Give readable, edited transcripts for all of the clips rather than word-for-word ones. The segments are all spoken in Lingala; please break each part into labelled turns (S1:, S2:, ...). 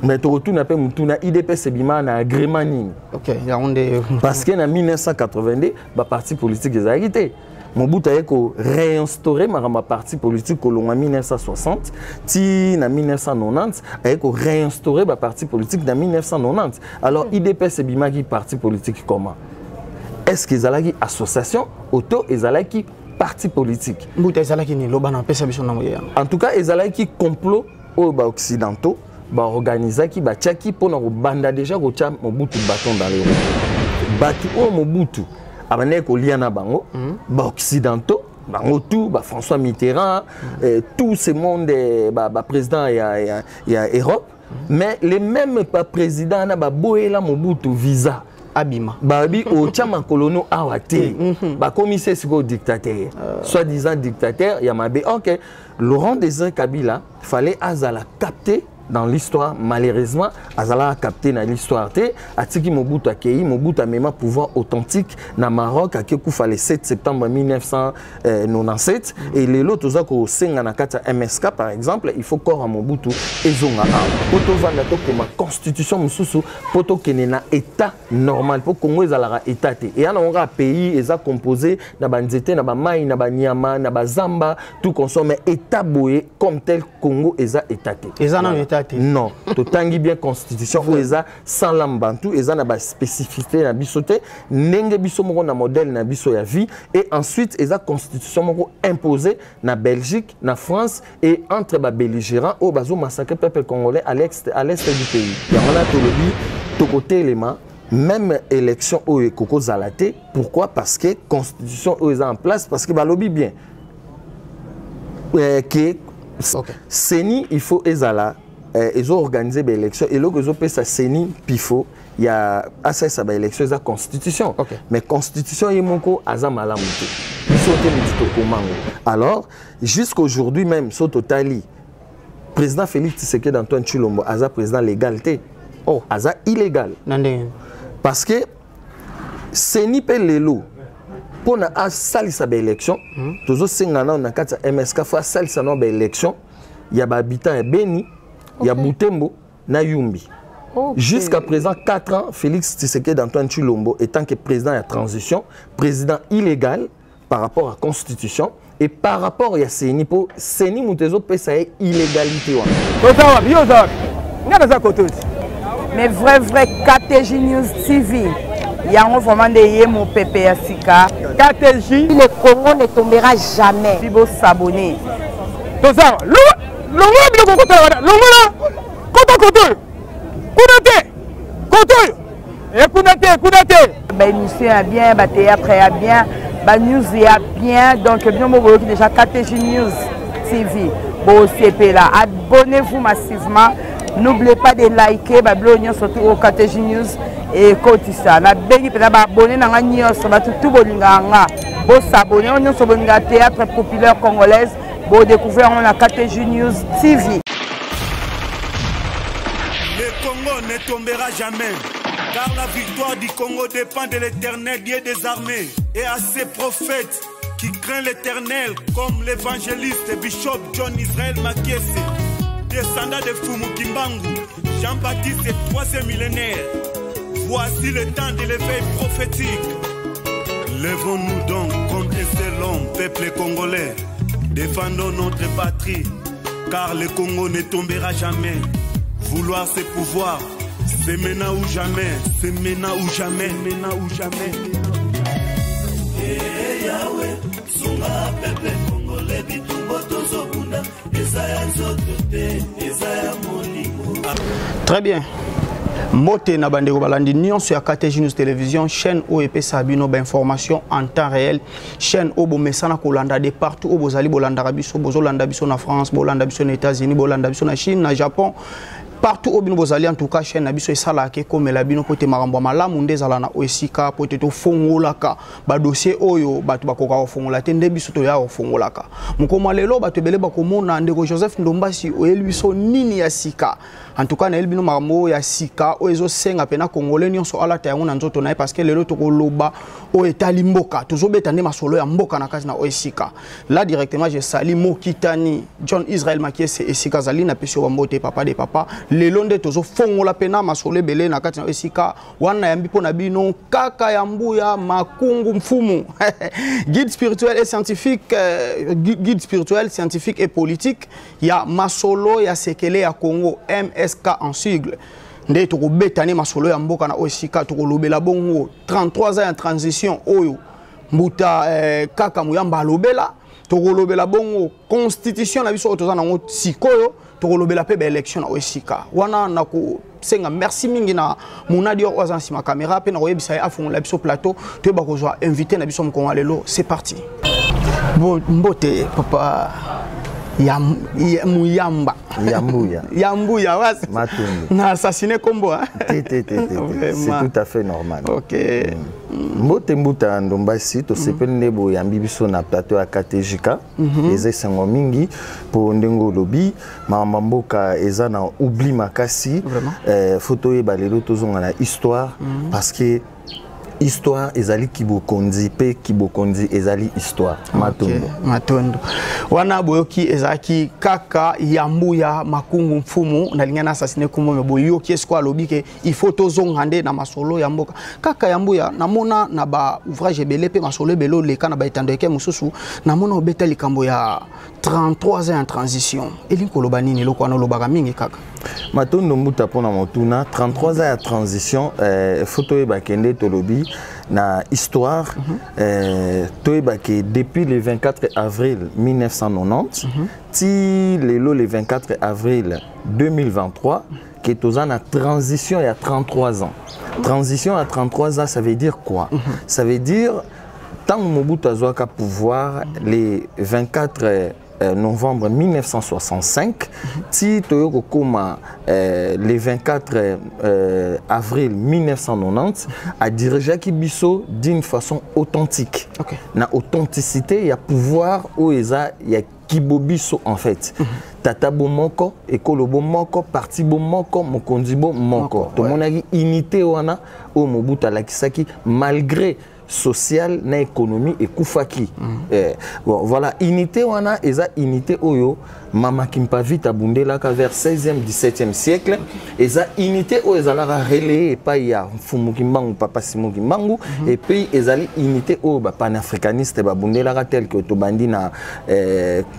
S1: Mais tu retournes à Mutuna, IDPS Bima na agrément nini.
S2: Ok,
S1: parce que en 1982, le parti politique est arrêté. Mobutu a réinstauré ma parti politique en 1960, ti en 1990, a réinstauré le parti politique en 1990. Alors, IDPS et Bimagi parti politique comment? Est-ce qu'ils ont une association auto ils ont une parti politique? En tout cas, ils ont un complot aux occidentaux, organisé qui tchaki pour nous banda déjà Mobutu bâton dans les roues. Batu au Mobutu. Abane ko liana bango, occidentaux, bango tout, François Mitterrand, tout ce monde, président il y a Europe, mais les mêmes présidents na boela Mobutu visa.
S2: Abima.
S1: Babi au chama colono awate. Commissaire siko dictateur. Soi-disant dictateur, Yamabe. OK. Laurent Désiré Kabila fallait azala capter dans l'histoire, malheureusement, Azala a capté dans l'histoire. Atiki Mobutu a accueilli, Mobutu a même pouvoir authentique dans le Maroc, à Kekoufa le 7 septembre 1997. Et les autres, au MSK par exemple, il faut corps à Mobutu et Zonga. Poto vanda to comme constitution mususu, poto kenena état normal, pour Congo ezala état. Et on aura un pays est composé na banzete, na ba mai, na ba nyama, na ba zamba, tout consomme état boé comme tel Congo eza état. Non, tu tangi bien constitution où ils ont sans lambantou, ils ont une spécificité na bisoté, n'enge biso moko na modèle na biso ya vie et ensuite ils ont constitution moko imposée na Belgique, na France et entre ba belligérants au bazo massacrer peuple congolais à l'est du pays. Il y a un tolobi to côté élément même élection au Koko Zalaté, pourquoi? Parce que constitution où ils ont en place parce que ba lobby bien. Que Seni il faut ezala ils ont organisé des élections et là ils ont fait ça Seni Pifo il y a assez ça des élections la constitution mais constitution est mon co azamala monté ils sont alors jusqu'aujourd'hui même sur totali président Félix Tshisekedi d'Antoine Tshilombo aza président légalité aza illégal parce que Seni pe lelo pour na salisa des élections toujours singana na kata MSK fa salisa no des élections il y a habitants et Beni il y a Butembo, na Yumbi. Jusqu'à présent, 4 ans, Félix Tshisekedi d'Antoine Tshilombo étant que président de la transition, président illégal par rapport à la Constitution et par rapport à Seni Po, Seni Moutezo peut ça illégalité.
S3: Mais vrai KTJ News TV. Il y a vraiment des mon PPSika. KTJ. Le Congo ne tombera jamais. Il faut s'abonner. L'émission est bien, le théâtre est bien, le news est bien, donc bien déjà KTJ News TV. Bon, c'est là. Abonnez-vous massivement. N'oubliez pas de liker, surtout au KTJ News et côté ça. Na bengi pena ba abonner na ngani so ba tout bolinganga. Bo s'abonner on so bolinga théâtre populaire congolaise. Bon découvrir on a KTJ News TV.
S4: Le Congo ne tombera jamais, car la victoire du Congo dépend de l'Éternel, Dieu des armées, et à ses prophètes qui craignent l'Éternel, comme l'évangéliste et bishop John Israel Makiese, descendant de Fumu Kimbangu, Jean-Baptiste et 3e millénaire. Voici le temps de l'éveil prophétique. Lèvons-nous donc contre ces longs peuples congolais. Défendons notre patrie, car le Congo ne tombera jamais. Vouloir ses pouvoirs, c'est maintenant ou jamais, c'est maintenant ou jamais, maintenant ou jamais.
S2: Très bien. Mote na bandeko balandi nyonso ya KTJ News Télévision, chaîne OEP Sabino d'information en temps réel, chaîne Obo Mesana kolanda de partout Obo Zali bolanda biso, bozolanda biso na France, bolanda biso na États-Unis, bolanda biso na Chine, na Japon. Partout au Bozali en tout cas chaîne na biso esala ke comme la bino pote marambo malamu ndezala na osika pote to fongolaka ba dossier oyo batu bakoka fongola te nde biso to ya fongolaka mukoma lelo batu bele bakomona ndeko Joseph Ndombasi oyeli biso nini ya sika en tout cas na elbino marambo ya sika oezo senga pena congolais nyonso ala ta yango na nzoto na parce que lelo to koloba o etali mboka tozobeta nde masolo ya mboka na kazi na osika là directement je sali Mokitani John Israel Makiese esika zali na pesio mbote papa de papa lelo nde tozo fongola pena masolo ebele na kati na esika wana yambi pona bino kaka ya mbuya makungu mfumu guide spirituel et scientifique et politique ya masolo ya sekele ya Congo MSK en sigle nde tokobetani masolo ya mboka na esika tokolobela bongo 33 ans en transition oyo mbuta kaka muyamba alobela tokolobela bongo constitution na biso otoza nango sikoyo tokolobela pe ba élection na esika wana na ko senga merci mingi na munadi o azan sima caméra pe na koyebisa afungola biso plateau to ba kozwa invité na biso mkongo lelo c'est parti bon mbote papa Muyamba Yambuya was na assassiné combo
S1: c'est tout à fait normal.
S2: OK.
S1: Mbote ndombasi to sepende bo yambi biso na plateau ya KTJK eze sango mingi po ndengo lobi mama mboka eza na oubli makasi photo e balelo tozonga na histoire parce que histoire ezali kibokondi pe kibokondi ezali histoire
S2: matondo wana boyoki ezaki kaka yambuya makungu mfumu na lingana assassiné kombo me boyoki esko alobi ke il faut tozongande na masolo ya mboka kaka yambuya namona na ba ouvrage belé pe masolo belo leka na ba etandeke mususu namona obeta likambo ya 33 ans en transition elinkoloba nini loko wana lobaka mingi kaka
S1: matondo mbuta pona motuna 33 ans ya transition photo e bakende tolobi na histoire toyeba que depuis le 24 avril 1990 ti lelo le 24 avril 2023 que toza na transition il y a 33 ans. Transition à 33 ans, ça veut dire quoi? Ça veut dire tant Mobutu azwaka pouvoir les 24 novembre 1965, si toyoko koma le 24 avril 1990, a dirigé Kibiso d'une façon authentique. Na authenticité, il y a pouvoir où il y a Kibobiso en fait. Tata bomoko, ekolo bomoko, parti bomoko, mokonzi bomoko. Tout le monde a dit unité wana au Mobutu alakisaki malgré social na économie et koufaki. Bon, voilà, unité wana eza unité oyo mama kimpavita bundela ka vers 16e 17e siècle eza unité oyo ezalaka relayé pa ya mfumu kimbangu papa Simon Kimbangu et puis ezali unité oyo ba panafricaniste ba bundela ka tel que to bandi na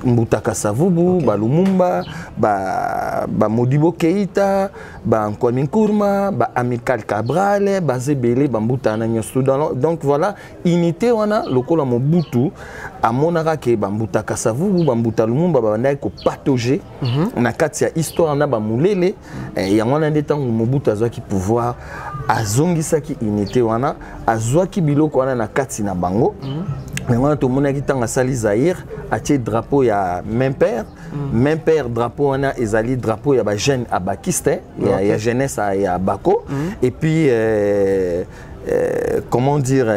S1: Mbutaka Savubu ba Lumumba ba Modibo Keïta ba Kwame Nkrumah ba Amical Cabral ba Zebele ba Mbuta na nyoso donc voilà unité wana lokola Mobutu amonaka ke ba Mbutaka Savubu ba Mbuta Lumumba ba ndai ko patauger na kati ya histoire na ba mulele yango na ndetango Mobutu azwaki pouvoir azongisaki unité wana azwaki biloko wana na kati na bango yango to monaki tanga sali Zaïre atie drapeau ya même père drapeau wana ezali drapeau ya ba jeune abakiste ya jeunesse ya Bako et puis comment dire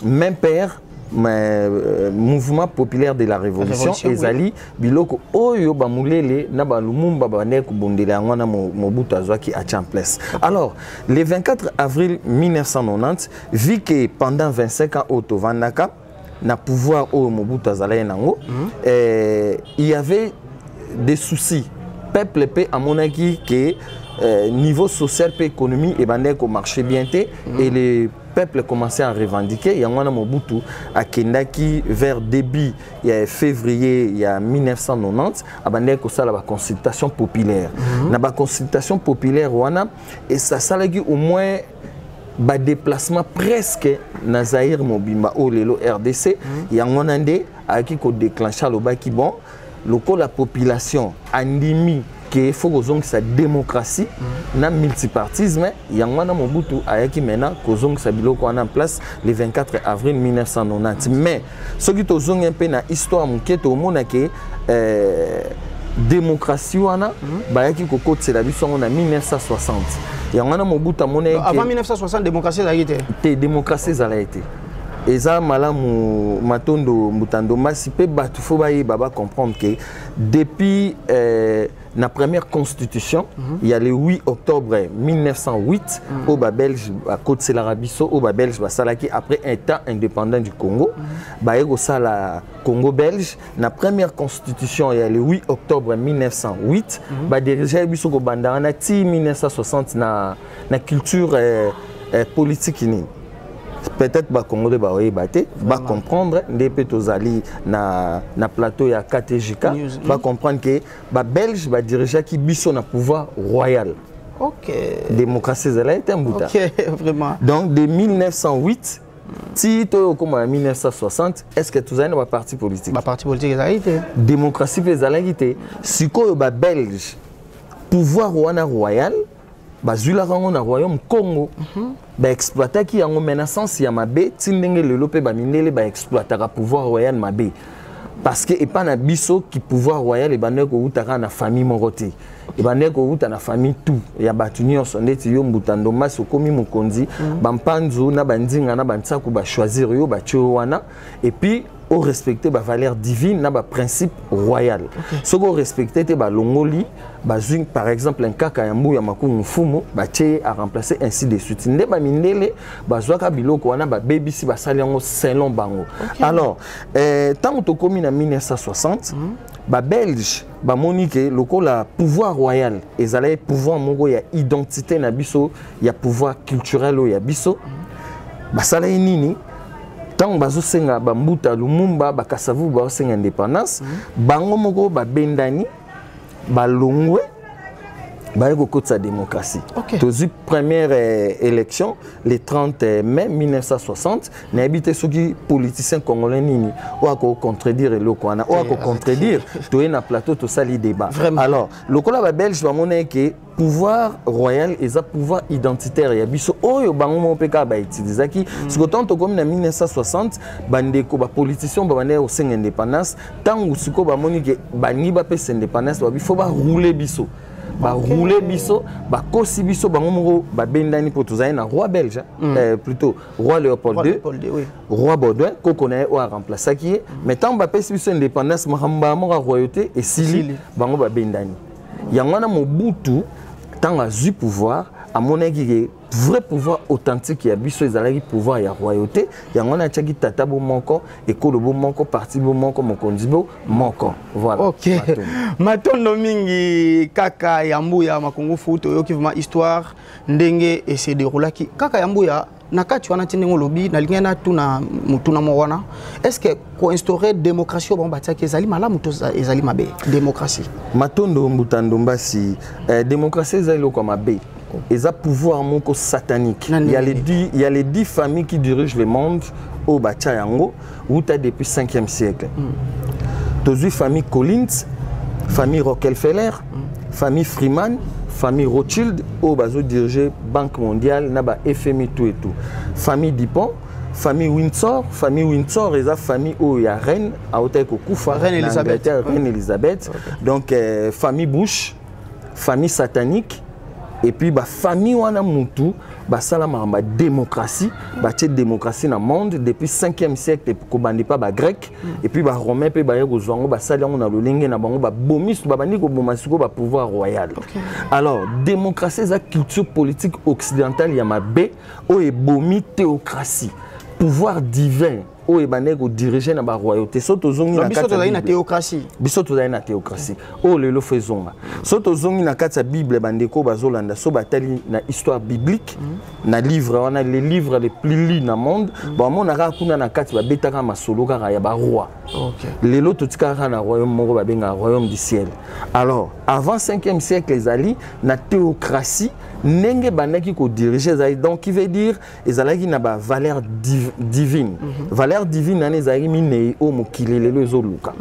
S1: même père mouvement populaire de la révolution ezali biloko oyo ba mulele na ba Lumumba ba ne ko bondela yango na Mobutu azwaki a en place. Alors le 24 avril 1990 vu que pendant 25 ans au Tovandaka na pouvoir au Mobutu azalaki nango il y avait des soucis peuple pe amonaki que niveau social et économie et bandé ko marché bien et les peuple commençait à revendiquer. Il y a un Mobutu à Kendaki vers début février 1990 à Bandeko ça la consultation populaire. La consultation populaire wana et ça salagi au moins ba déplacement presque na Zaïre Mobimba au lelo RDC. Il y a un andé à qui ko déclencher le baki bon loko la population andimi qu'il faut que sa démocratie, na multipartisme, yangwana Mobutu ayaki mena kozong sa biloko en place le 24 avril 1990. Mais ce qui tozong un peu na histoire muketo mona ke démocratie wana bayaki kokotse la biso en 1960. Yangwana Mobutu amone
S2: avant 1960 démocratie ça a été.
S1: Démocratie ça a été. eza malamu matondo mutando masi pe batu fo ba baba comprendre que depuis la première constitution, il y a le 8 octobre 1908 au Belge à côte de l'Arabiso au Belge Salaki après un temps indépendant du Congo, au Sala Congo belge. La première constitution il y a le 8 octobre 1908, déjà biso ko banda na 1960 na culture politique ni. Peut-être que Congo va comprendre des pétozali na plateau ya KTJK va comprendre que les Belges va diriger qui biso na pouvoir royal.
S2: OK.
S1: Démocratie là est un bout.
S2: OK, vraiment.
S1: Donc de 1908 si tu es comme en 1960, est-ce que tu as un parti politique?
S2: Un parti politique ça a été.
S1: Démocratie ça été. Si ko ba Belge pouvoir royal bazula rango na royaume Congo ba exploiter ki yango menaçance ya mabe tindenge lelo pe ba minele ba exploiter ka pouvoir royal mabe parce que et pas na biso ki pouvoir royal e baneko utaka na famille morote e baneko uta na famille tout ya batunyo sondeti yo mbutando maso komi mokonzi ba mpanzu na bandinga na bantsaku ba choisir yo ba tio wana et puis au respecter ba valeur divine na ba principe royal. Ce qu'on respecter te ba longoli ba zwing par exemple un kaka ya mbu ya makungu fumu ba tie à remplacer ainsi de suite. Nde ba mindele ba zwaka biloko wana ba baby si ba sali yango selon bango. Alors tant to komi na 1960 ba belge ba monique lokola pouvoir royal ezala pouvoir mongo ya identité na biso ya pouvoir culturel ya biso ba sala nini tant bazo senga bambuta lumumba bakasavu ba senga indépendance bango moko ba bendani ba longwe ba ko kotsa démocratie. Tozi première élection le 30 mai 1960 na habité soki politicien congolais nini ou ko contredire eloko na ou ko contredire to na plateau to sali débat. Alors lokola ba belge ba mona que pouvoir royal et ça pouvoir identitaire ya biso oyo bango mo peka ba utiliser ki ce temps to comme na 1960 bandeko ba politicien ba bande au senga indépendance tant usiko ba moni que bani ba pesa indépendance ba faut ba rouler biso ba rouler biso ba kosi biso bango moko ba bendani pour tous na roi belge plutôt roi Léopold II oui. Roi Baudouin ko connaît ou a remplacer qui mais tant ba pesa biso indépendance mahamba mo royauté et sili bango ba bendani yangwana Mobutu tant à du pouvoir à mon avis vrai pouvoir authentique ya biso ezalaki pouvoir ya royauté yangwana tchaki tata bo moko ekolo bo moko parti bo moko mokonzi bo moko voilà.
S2: OK matondo mingi kaka yambuya makongo futo yo kivuma histoire ndenge et se déroulaki kaka yambuya nakati wana tinengo lobi na lingena tuna mutuna mwana est-ce que ko instaurer démocratie bon batiaki ezali malamu to ezali mabe démocratie matondo mbutando mbasi
S1: démocratie ezali loko mabe et pouvoir moko satanique. Il y a les 10 familles qui dirigent le monde au Bachayango où tu as depuis 5e siècle. Tu as famille Collins, famille Rockefeller, famille Freeman, famille Rothschild au bazo diriger Banque mondiale, naba FMI tout et tout. Famille Dupont, famille Windsor et la famille où il y a Reine à Hôtel Kokufa,
S2: Reine
S1: Elisabeth. Donc famille Bush, famille satanique. Et puis ba famille wana mutu ba salama ba démocratie ba tche démocratie na monde depuis 5e siècle ko bandi pas ba grec et puis ba romain pe ba yego zongo ba salango na lolenge na bango ba bomis ba bandi ko bomasiko ba pouvoir royal. Alors démocratie za culture politique occidentale ya mabe o e bomi théocratie pouvoir divin o ebaneko diriger na ba royauté soto zongi na kati
S2: na théocratie
S1: bisoto za na théocratie o lelo faisonga soto zongi na kati bible bandeko bazolanda so batali na histoire biblique na livre wana les livres les plus lus na monde ba mona ka kuna na kati ba betaka masolo ka ya ba roi lelo totika na royaume moko ba benga royaume du ciel. Alors avant 5e siècle les ali na théocratie nenge banaki ko diriger za donc qui veut dire ezalaki na ba valeur divine valeur divine ane ezalaki minei o mokili lelo ezoluka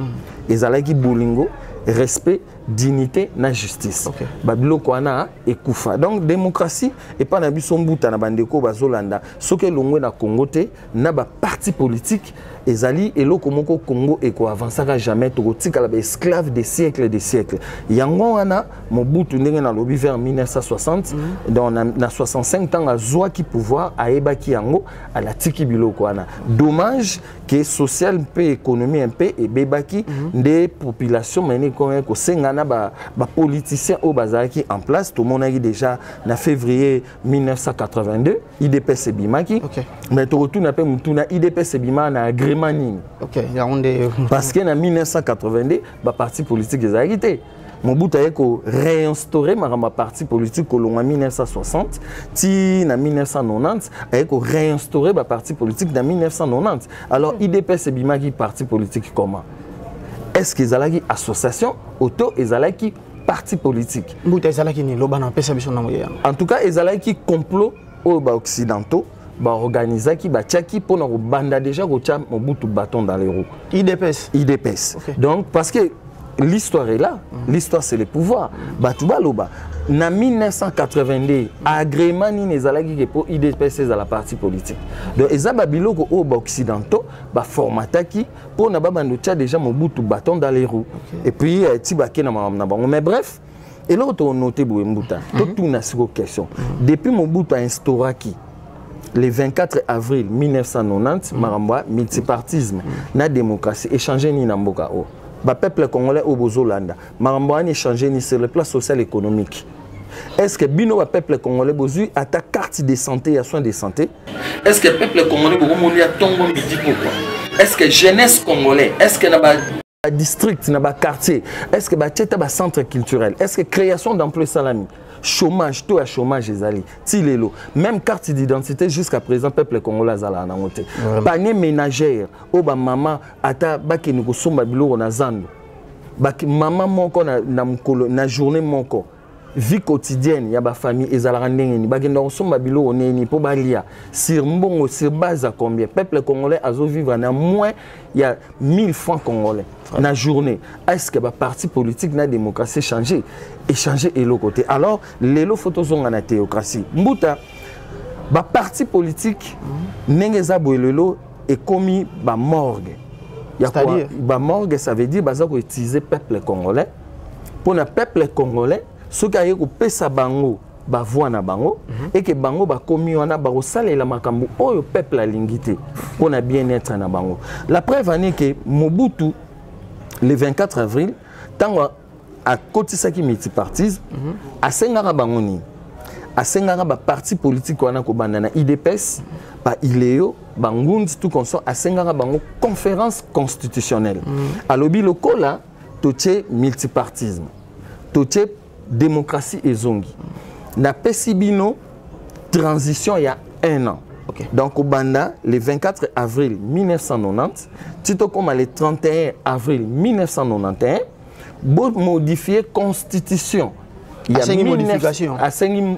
S1: ezalaki bolingo respect, dignité, na justice. Babiloko wana ekufa. Donc démocratie et pas na biso mbuta na bandeko bazolanda. Soke longwe na Congo te na ba parti politique ezali eloko moko Congo eko avancera jamais to tika la esclave des siècles des siècles. Yango wana Mobutu ndenge na lobby vers 1960 dans na 65 ans azwa ki pouvoir aeba ki yango à la tiki biloko wana. Dommage que social peu économie un peu et bebaki des populations mené comme ko sengana ba politiciens au bazaki en place tout le monde a déjà na février 1982 IDPS bimaki mais to retourne après mutuna IDPS bima na agrément nini parce que en 1982 ba parti politique des arrêtés Mobutu a réinstauré ma parti politique en 1960 ti na 1990 a réinstauré ma parti politique en 1990 alors IDPS bimaki parti politique comment est-ce qu'ils ont une association auto ils ont une parti politique
S2: en
S1: tout cas ils ont un complot aux occidentaux organisé qui tchaki pour nous banda déjà Mobutu bâton dans les roues IDPS donc parce que l'histoire est là l'histoire c'est le pouvoir batuba loba na 1982 agrément ni ezalaki ke pour IDPS à la partie politique donc ezaba biloko au occidentaux ba formataki pour na bando tia déjà Mobutu bâton dans les roues et puis tibake na bango mais bref et l'autre on noté Mbuta tout na siko question depuis Mobutu a instauraki le 24 avril 1990 maramba multipartisme na démocratie échanger ni na mboka o ba peuple congolais au bozolanda maramba a échanger ni sur le plan social économique. Est-ce que bino ba peuple congolais bozu à ta carte de santé à soins de santé? Est-ce que peuple congolais bokomoni a tongo midi pourquoi? Est-ce que jeunesse congolais est-ce que na ba district na ba quartier est-ce que ba tcheta ba centre culturel est-ce que création d'emplois salami chômage tout à chômage ezali tilelo même carte d'identité jusqu'à présent peuple congolais azala na ngote panier ménagère o ba maman ata baki ni kosomba biloko na zando baki maman moko na mukolo na journée moko vie quotidienne ya ba famille ezala ndenge ni baki na kosomba biloko neni po balia sur mbongo sur base à combien peuple congolais azo vivre na moins il y a 1000 francs congolais na journée. Est-ce que le parti politique na démocratie changé et changé et l'autre côté alors les photos sont en théocratie Mbuta ba parti politique nengeza boelelo et commis ba morgue ba morgue ça veut dire baza ko utiliser peuple congolais pour le peuple congolais ce qui a ko pesa bango ba voix na bango et que bango ba komi wana ba kosalela makambo oyo peuple alingité pour na bien-être na bango la preuve est que Mobutu le 24 avril tango a kotisaki multipartisme a sengara bangoni a sengara ba parti politique wana ko bandana IDPS ba ileo bangundi tout comme ça a sengara bango conférence constitutionnelle alobi lokola totie multipartisme totie démocratie ezongi na pesibino transition il y a 1 an. Donc au Banda, le 24 avril 1990, Tito comme le 31 avril 1991, pour modifier la constitution. Il y a une modification.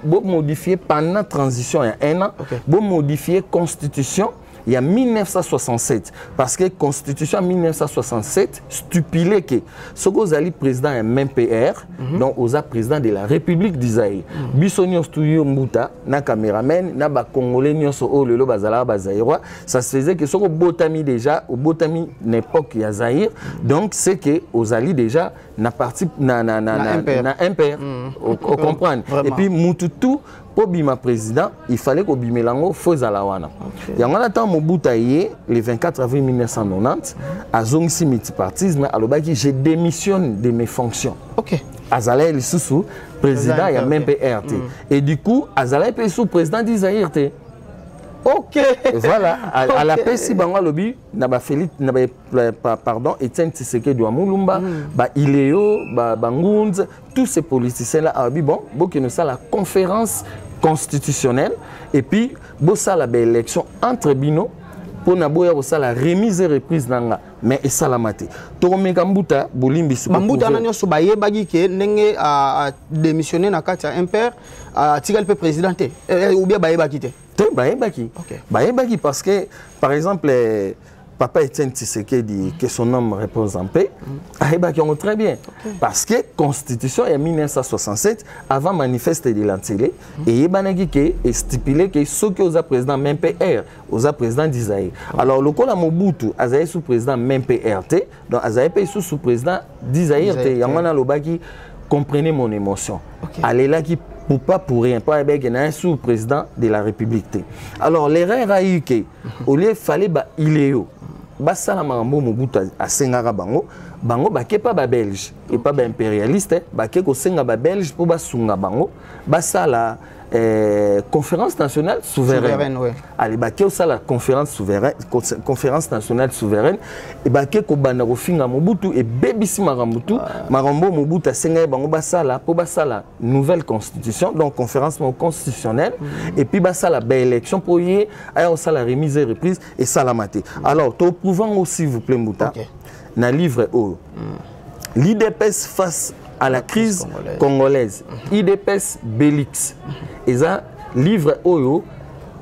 S1: Pour modifier pendant la transition, il y a 1 an, pour modifier la constitution. Il y a 1967, parce que la Constitution 1967 stipulait que ce que vous président est MPR, donc vous êtes président de la République d'Isaïe. Bissonio studio Mbuta, na caméraman, na ba Congolais nyoso o lelo bazala bazaïrois, ça se faisait que ce que botami déjà, au botami n'époque ya Zaïre, donc c'est que vous allez déjà na parti na MPR, on comprend. Et puis Mututu pour bima président, il fallait que bimelango faux à la wana. Et en attendant Mobutu le 24 avril 1990, à zongsi multipartisme, alors je démissionne de mes fonctions. Azalaï le sous président, il y a même PRT. Et du coup, Azalaï est sous président d'Isaïr. Voilà, à la PSI Bangwa Lobby, pardon, Etienne Tshisekedi Mulumba, Iléo, Bangounz, tous ces politiciens là, bon, qui nous ça la conférence constitutionnelle et puis bossa la belle élection entre Bino pour naboya bossa la remise et reprise nanga mais et salamate. Toromeka Mbuta bolimbi su.
S2: Mbuta nanyo so baye bagi ke ndenge a démissionné na kati ya MPR a tigal pe présidenté ou bien baye baki te.
S1: Baye baki. Baye baki parce que par exemple Papa Etienne Tshisekedi, que son homme repose en paix, qui ont très bien. Parce que la Constitution en 1967, avant manifeste de l'Antélé, et il est stipulé que ceux qui ont président même PR, ont président d'Isaïe. Alors, le cas Mobutu, Azaï sous président même PRT, donc Azaï sous président d'Isaïe, il y a un homme qui comprenait mon émotion. Allez là qui pas pour rien, pas avec un sous-président de la République. Alors, l'erreur a eu que, au lieu fallait il est où. Ça la marambo Mobutu à Sengara Bango, Bango baké pas ba belge et pas ba impérialiste, baké ko senga ba belge pour ba sunga Bango, ça la conférence nationale souveraine. Allez baké ça la conférence souveraine, conférence nationale souveraine et baké ko bana ko finga Mobutu et bebisi marambo Mobutu à Sengara Bango ça la pour ça la nouvelle constitution, donc conférence constitutionnelle et puis ça la belle élection pour y aller ça la remise et reprise et ça la maté. Alors pouvant aussi, s'il vous plaît, Mouta, dans le livre l'IDPS face à la crise congolaise, IDPS Bélix. Et ça, livre Oyo,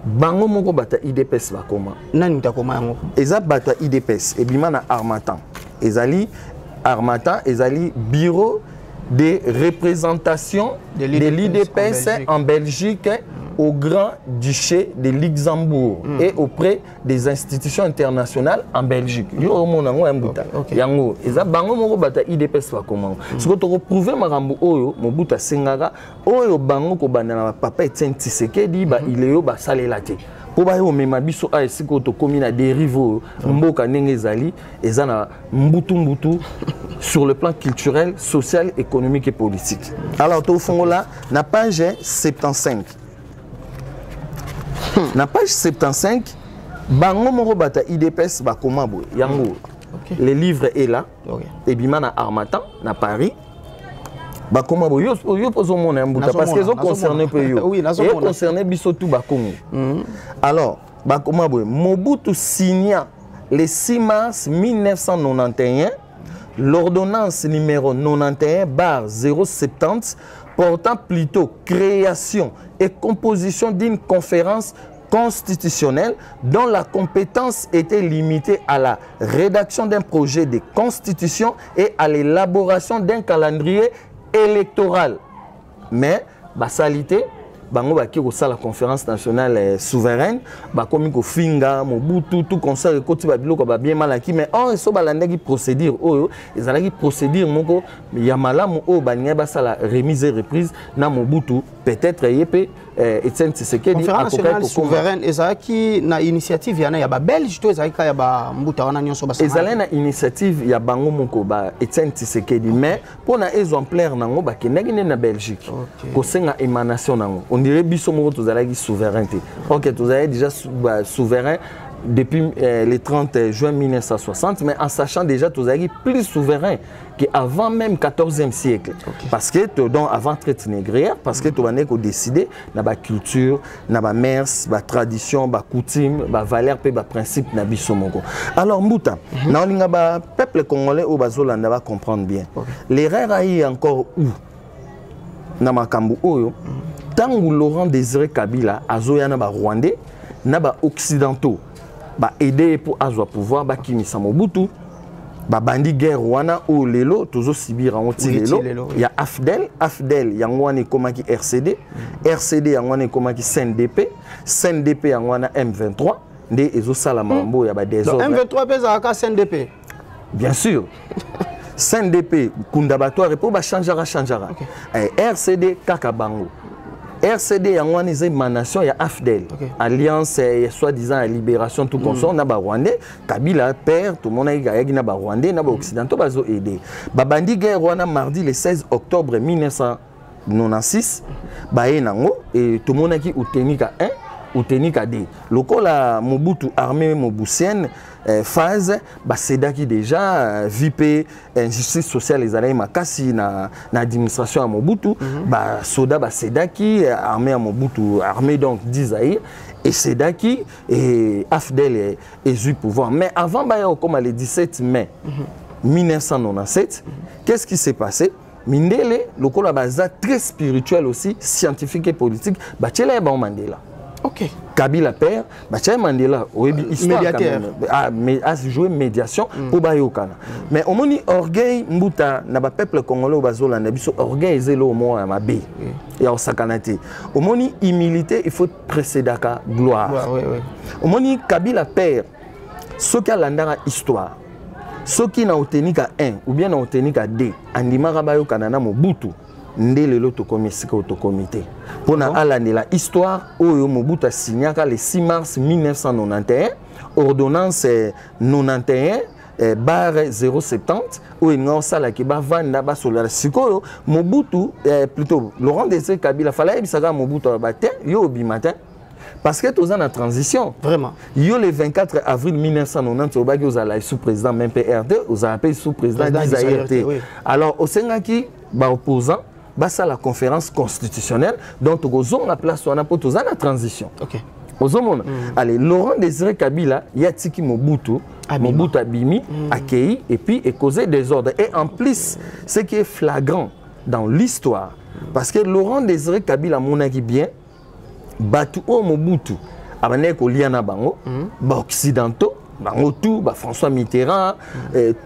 S1: Bango Moko Bata IDPS va comment?
S2: Nani ta comment?
S1: Et ça, Bata IDPS, et Bimana Armatan. Et Zali Armatan, et Zali Bureau de représentation de l'IDPS en Belgique au Grand-Duché de Luxembourg et auprès des institutions internationales en Belgique. Yango, eza bango moko bata IDPS va comment. Ce que tu retrouves marambo oyo Mobutu Sengara oyo bango ko banana papa Etienne Tshisekedi ba ileo ba salela te. Po ba yo mema biso a esiko to komina dérive mboka ndenge ezali eza na mbutu sur le plan culturel, social, économique et politique. Alors to fongola na page 75. Na page 75, bango moko bata IDPS ba komabo yango. Le livre est là. Et bimana Armatan na Paris. Ba komabo yo pozo mona mbuta parce qu'ils ont concerné peu yo. Oui, ils ont concerné biso tout ba Congo. Alors, ba komabo Mobutu signa le 6 mars 1991 l'ordonnance numéro 91/070 portant plutôt création et composition d'une conférence constitutionnelle dont la compétence était limitée à la rédaction d'un projet de constitution et à l'élaboration d'un calendrier électoral. Mais, basalité, bango baki ko sala conférence nationale souveraine ba komi ko finga Mobutu tout conseil ko ti ba biloko ba bien malaki mais on so balanda ki procédure oyo ezalaki procédure moko ya malamu o baninga ba sala remise et reprise na Mobutu peut-être yepé Etienne Tshisekedi
S2: conférence nationale souveraine ezalaki na initiative yana ya ba belge to ezalaki ya ba Mbuta wana nyonso ba
S1: ezalaki na initiative ya bango moko ba Etienne Tshisekedi mais pour na exemplaire nango ba kenaki na Belgique ko senga émanation nango on dirait biso moko tozalaki souveraineté. OK, tozalaki déjà souverain depuis le 30 juin 1960 mais en sachant déjà tozalaki plus souverain qu'avant même 14e siècle. Parce que donc avant traite négrière parce que tobane ko décider na ba culture, na ba mœurs, ba tradition, ba coutume, ba valeur pe ba principe na biso moko. Alors Mbuta, na olinga ba peuple congolais o bazolanda ba comprendre bien. L'erreur a eu encore où na makambu oyo tangu Laurent Désiré Kabila azoya na ba Rwandais na ba occidentaux ba aider pour azwa pouvoir ba kimisa Mobutu ba bandi guerre wana o lelo tozo sibira on lelo ya Afdel yango wana komaki RCD yango wana komaki CNDP yango wana M23 nde ezo sala mambo ya ba désordre
S2: M23 pesa ka CNDP
S1: bien sûr CNDP kundabatoire pour ba changera RCD kakabango RCD yango wana eza émanation ya Afdel alliance soi-disant à libération tout consort na ba Rwandais Kabila père tout monde ayaki na ba Rwandais na ba occidentaux bazo aider ba bandi guerre wana mardi le 16 octobre 1996 ba enango et tout monde qui utenika 1 utenika 2 lokola Mobutu armée mobusienne phase ba sedaki déjà VIP injustice sociale les alay makasi na administration à Mobutu ba soda ba sedaki armée à Mobutu armée donc d'Isaïe et sedaki et Afdel et eu pouvoir mais avant ba comme le 17 mai 1997 qu'est-ce qui s'est passé Mindele lokola baza très spirituel aussi scientifique et politique ba tchela ba Mandela
S2: Ok.
S1: Kabila père, Bachaye Mandela,
S2: médiateur,
S1: a joué médiation pour Bayokana. Mais au moins orgueil mbuta na ba peuple congolais bazola na biso orgueil zelo mo à mabe. Et au sakanate. Au moins humilité, il faut précéder ka gloire. Au moins Kabila père, ce qui a l'andara histoire, ce qui n'a obtenu qu'à 1 ou bien n'a obtenu qu'à 2, andimara Bayokana na Mobutu. Ndele loto comité autocomité pour na alane la histoire oyo Mobutu a signé le 6 mars 1991 ordonnance 91 barre 070 où il n'a pas qui ba vanda ba solar sikoyo Mobutu plutôt Laurent Désiré Kabila fallait bisaka Mobutu abaté yo bi matin parce que tous en a transition
S2: vraiment
S1: yo le 24 avril 1990 au bagi aux ala sous-président même PRD aux appelé sous-président d'Isaïrté alors au Sengaki ba opposant ça la conférence constitutionnelle dont on a place on a pour tous la transition. OK. Allez, Laurent Désiré Kabila yatiki Mobutu Abimi accueilli et puis et causé des ordres et en plus ce qui est flagrant dans l'histoire parce que Laurent Désiré Kabila monaki bien batu o Mobutu abane ko liana bango ba occidentaux bango tout ba François Mitterrand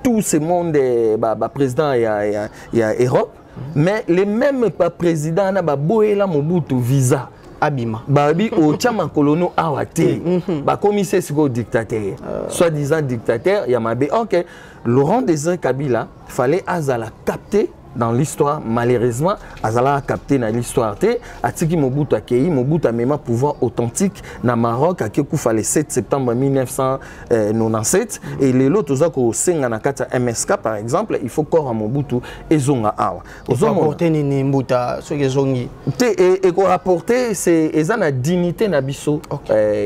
S1: tout ce monde ba président il y a Europe. Mais les mêmes présidents na boela Mobutu visa abima babi au chama colono awate ba commissaire siko dictateur soi-disant dictateur yamabe. OK, Laurent Désiré Kabila fallait azala capter dans l'histoire malheureusement azala capter dans l'histoire té atiki Mobutu akei Mobutu a même pouvoir authentique na Maroc akekufa le 7 septembre 1997 et les lots ozako senga na kata MSK par exemple il faut corps à Mobutu ezonga awa
S2: rapporter ni mbuta so ezongi
S1: té et ko rapporter c'est ezana dignité na biso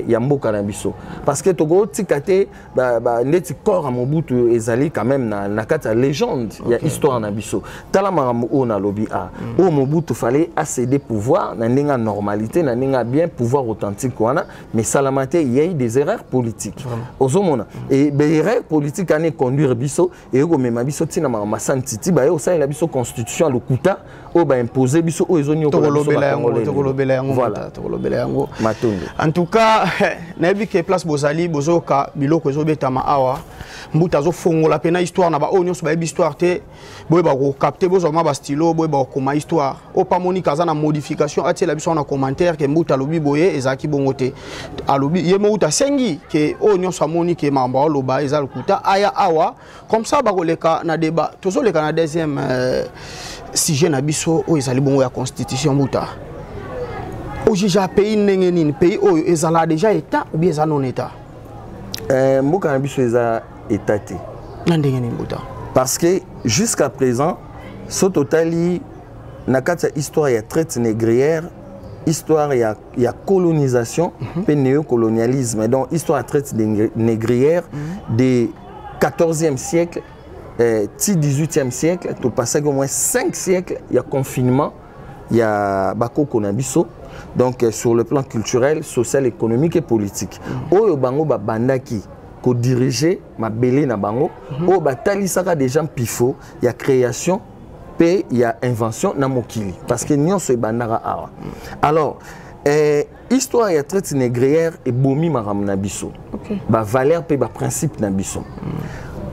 S1: ya mboka na biso parce que togo tikate ba ndeti corps à Mobutu ezali quand même na kata légende ya histoire na biso tala marambo ona lobby a o Mobutu fallait accéder pouvoir na ndinga normalité na ndinga bien pouvoir authentique wana mais salamate il y a eu des erreurs politiques ozomona et des erreurs politiques ane conduire biso et ko mema biso tina ma santiti ba yo ça la biso constitution lokuta o ba imposer biso o ezoni ko
S2: tolobela yango
S1: matungu
S2: en tout cas na bi ke place bozali bozoka biloko ezobetama awa mbuta zo fongola pena histoire na ba o nyonso ba histoire te boye ba ko capter bozoma ba stylo boye ba ko ma histoire o pa monika za na modification atie la biso na commentaire ke mbuta lobi boye ezaki bongote alobi ye mbuta sengi ke o nyonso amoni ke mamba loba ezal kuta aya awa comme ça ba ko leka na débat tozo leka na deuxième sujet na biso o ezali bongo ya constitution mbuta o jija pays ndenge nini pays o ezala déjà état ou bien ezala non état
S1: mboka na biso eza état te
S2: na ndenge nini mbuta
S1: parce que jusqu'à présent ce totali na kati histoire ya traite négrière histoire ya colonisation pe néocolonialisme donc histoire ya traite négrière des 14e siècle 18e siècle tout passé au moins 5 siècles il y a confinement il y a bakoko na biso donc sur le plan culturel social économique et politique oyo bango ba bandaki ko diriger ma belé na bango o batali saka des gens pifo il y a création pe il y a invention na mokili parce que nyonso e bandara awa alors histoire ya traite négrière et bomi maram na biso ba valeur pe ba principe na biso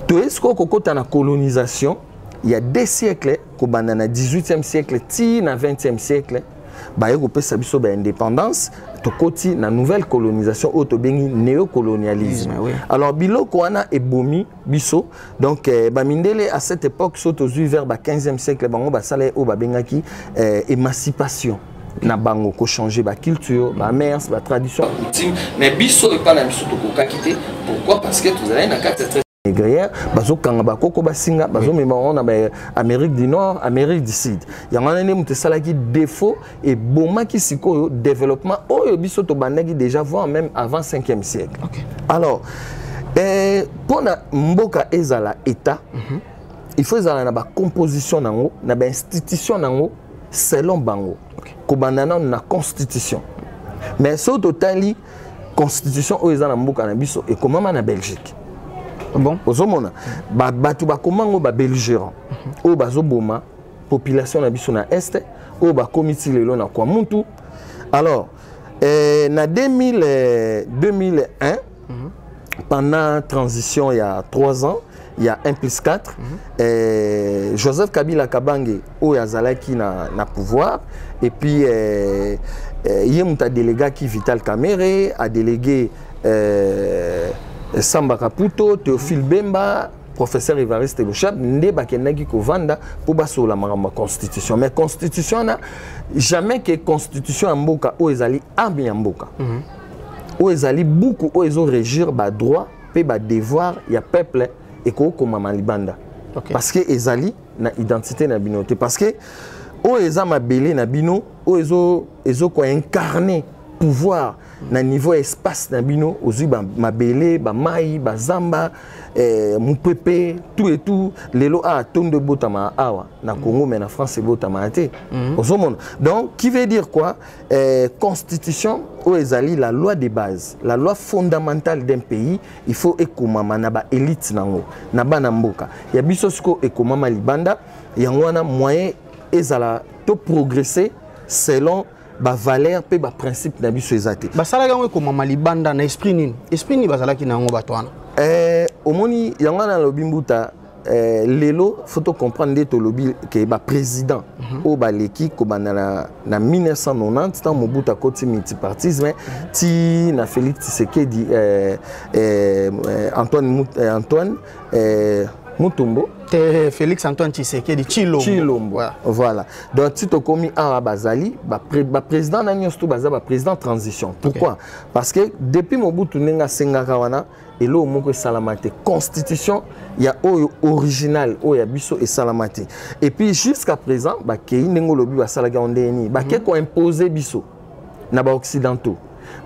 S1: to esko kokota na colonisation il y a 2 siècles ko banda na 18e siècle ti na 20e siècle ba yeko pesa biso ba indépendance tokoti na nouvelle colonisation auto bengi néocolonialisme alors biloko wana ebomi biso donc ba mindele à cette époque soto zu vers ba 15e siècle bango ba sala o ba bengaki émancipation na bango ko changer ba culture ba mœurs ba tradition mais biso e pas na biso to ko kakite pourquoi parce que vous allez na carte négrière bazo kanga bakoko basinga bazo mema on a Amérique du Nord Amérique du Sud yangana ne muté salaki défaut et bomaki sikoyo développement oyo biso to bandaki déjà voir même avant 5e siècle alors pour na mboka ezala état il faut ezala na ba composition nango na ba institution nango selon bango ko bandana na constitution mais so totali constitution oyo ezala mboka na biso et comment na Belgique. Bon, ozomona batu bakomango ba belgérant o bazoboma population na biso na est o ba komiti lelo na kwa muntu alors Na 2001, pendant la transition, il y a 3 ans, il y a 1+4, Joseph Kabila Kabange, où Yazalaki na pouvoir, et puis il y a un délégué qui Vital Kamere, a délégué Samba Kaputo, Théophile Bemba, professeur Évariste Bochab, nde bakendaki kovanda pour baso la marama constitution. Mais constitution na jamais que constitution en mboka o ezali arme en mboka. O ezali beaucoup o ezo régir ba droit pe ba devoir ya peuple et ko koma libanda. Parce que ezali na identité na binoté parce que o eza mabele na bino o ezo ko incarner pouvoir na niveau espace na bino ozu ba mabele ba mai ba zamba mupepe tout et tout lelo a tondo botama awa na Congo mais na France botama te ozomona donc qui veut dire quoi constitution o ezali la loi de base la loi fondamentale d'un pays il faut ekomama na ba élite nango na bana mboka ya biso siko ekomama libanda yango wana moyen ezala to progresser selon ba valeur pe ba principe na biso ezate
S2: basala yango ko mama libanda na esprit ni basala ki nango batwana
S1: omoni yango na lobi mbuta lelo faut comprendre to lobi ke ba président o ba leki ko banana na 1990 tant Mobutu koti multipartisme ti na Félix Tshisekedi Antoine Mutombo
S2: Félix Antoine Tshisekedi Chilombo.
S1: Voilà. Donc si tu commis à Bazali, président na nyosto baza président transition. Pourquoi? Parce que depuis Mobutu nenga sengakawana et là moko salamate constitution il y a original o ya biso et salamate. Et puis jusqu'à présent ba kei nengo lobi ba salaga ondeni ba ke ko imposer biso na ba occidentaux.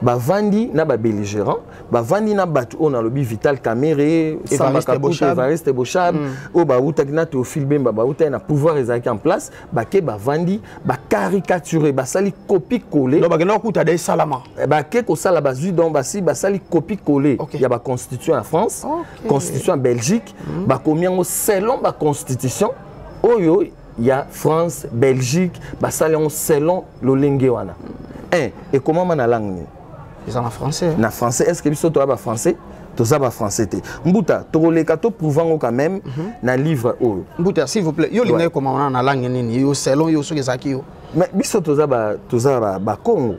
S1: Bavandi na ba belligérant bavandi na batu on a lobby Vital Kamere Samba Kaputo Évariste Bochab o ba utakina Théophile Bemba ba uta na pouvoir ezaki en place ba ke bavandi ba caricaturer ba sali copie coller
S2: no ba gena kuta de salama
S1: ba ke ko sala ba zu donc ba sali copie coller il y a ba constitution en France constitution en Belgique ba komiango selon ba constitution oyo il y a France Belgique ba salon selon lo lenge wana et comment man la langue
S2: ils en français
S1: na français est-ce que biso to ba français to za ba français te mbuta to le kato prouvant quand même na livre o
S2: mbuta s'il vous plaît yo linga comment na langue nini yo selon yo soki zaki yo
S1: mais biso to za ba Congo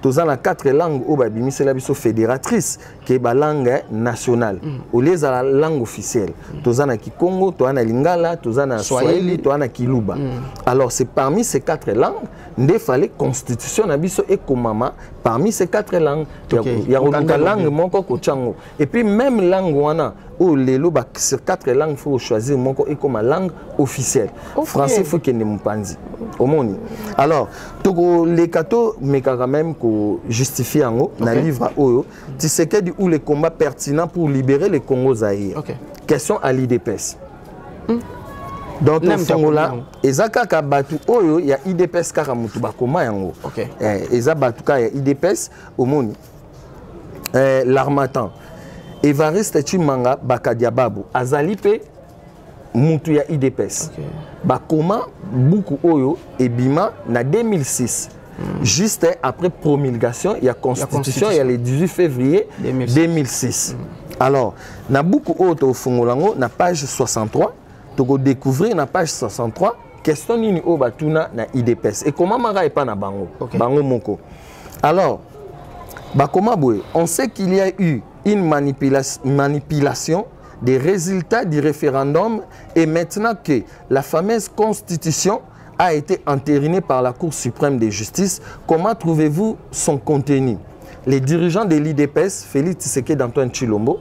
S1: tous en 4 langues au babimi c'est la biso fédératrice qui est la langue nationale au lieu de la langue officielle tous en Kikongo tous en Lingala tous en Swahili tous en Kiluba alors c'est parmi ces 4 langues il fallait constitution na biso et komama parmi ces 4 langues il y a une langue moko kochango et puis même langue wana ou lelo ba sur 4 langues il faut choisir moko et comme langue officielle français faut qu'il ne m'panzi au monde alors toko les kato mais quand même ko justifier en na livre oyo Tshisekedi ou les combats pertinents pour libérer les Congo Zaïre question à l'IDPS donc au fond là ezaka ka batu oyo ya IDPS kaka mutu bakoma yango eza batu ka ya IDPS au monde l'armatan Évariste Chimanga Bakadiababu Azalipe mutu ya IDPS bakoma buku oyo ebima na 2006 juste après promulgation il y a constitution il y a le 18 février 2006 alors na buku oyo to fungolango na page 63 to découvrir na page 63 question nini o batuna na IDPS et comment manga epa na bango bango moko alors bakoma boye on sait qu'il y a eu une manipulation des résultats du référendum et maintenant que la fameuse constitution a été entérinée par la Cour suprême de justice, comment trouvez-vous son contenu? Les dirigeants de l'IDPS, Félix Tshisekedi Antoine Chilombo,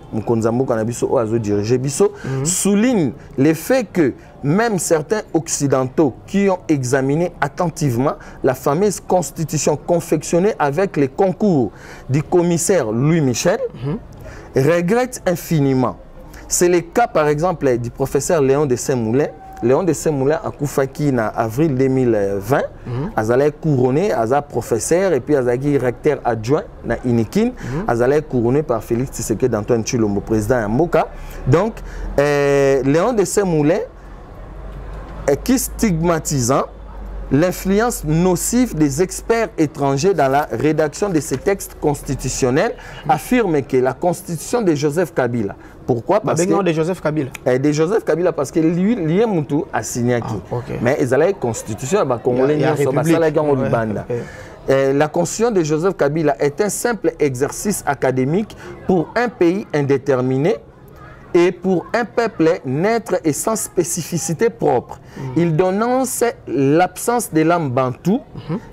S1: soulignent le fait que même certains occidentaux qui ont examiné attentivement la fameuse constitution confectionnée avec les concours du commissaire Louis Michel regrettent infiniment. C'est le cas par exemple du professeur Léon de Saint-Moulin. Léon de Saint-Moulin a Koufaki en avril 2020. Azalé couronné, Azal professeur et puis Azal recteur adjoint na Inikin. Azalé couronné par Félix Tshisekedi Antoine Chilombo, président Yamboka. Donc, Léon de Saint-Moulin qui stigmatisant l'influence nocive des experts étrangers dans la rédaction de ces textes constitutionnels affirme que la constitution de Joseph Kabila, pourquoi? Parce que
S2: de Joseph Kabila.
S1: De Joseph Kabila parce que lui, Moutou a signé qui. Mais ils allaient constitution, Congolais, la constitution de Joseph Kabila est un simple exercice académique pour un pays indéterminé et pour un peuple naître et sans spécificité propre. Il dénonce l'absence de l'âme bantou,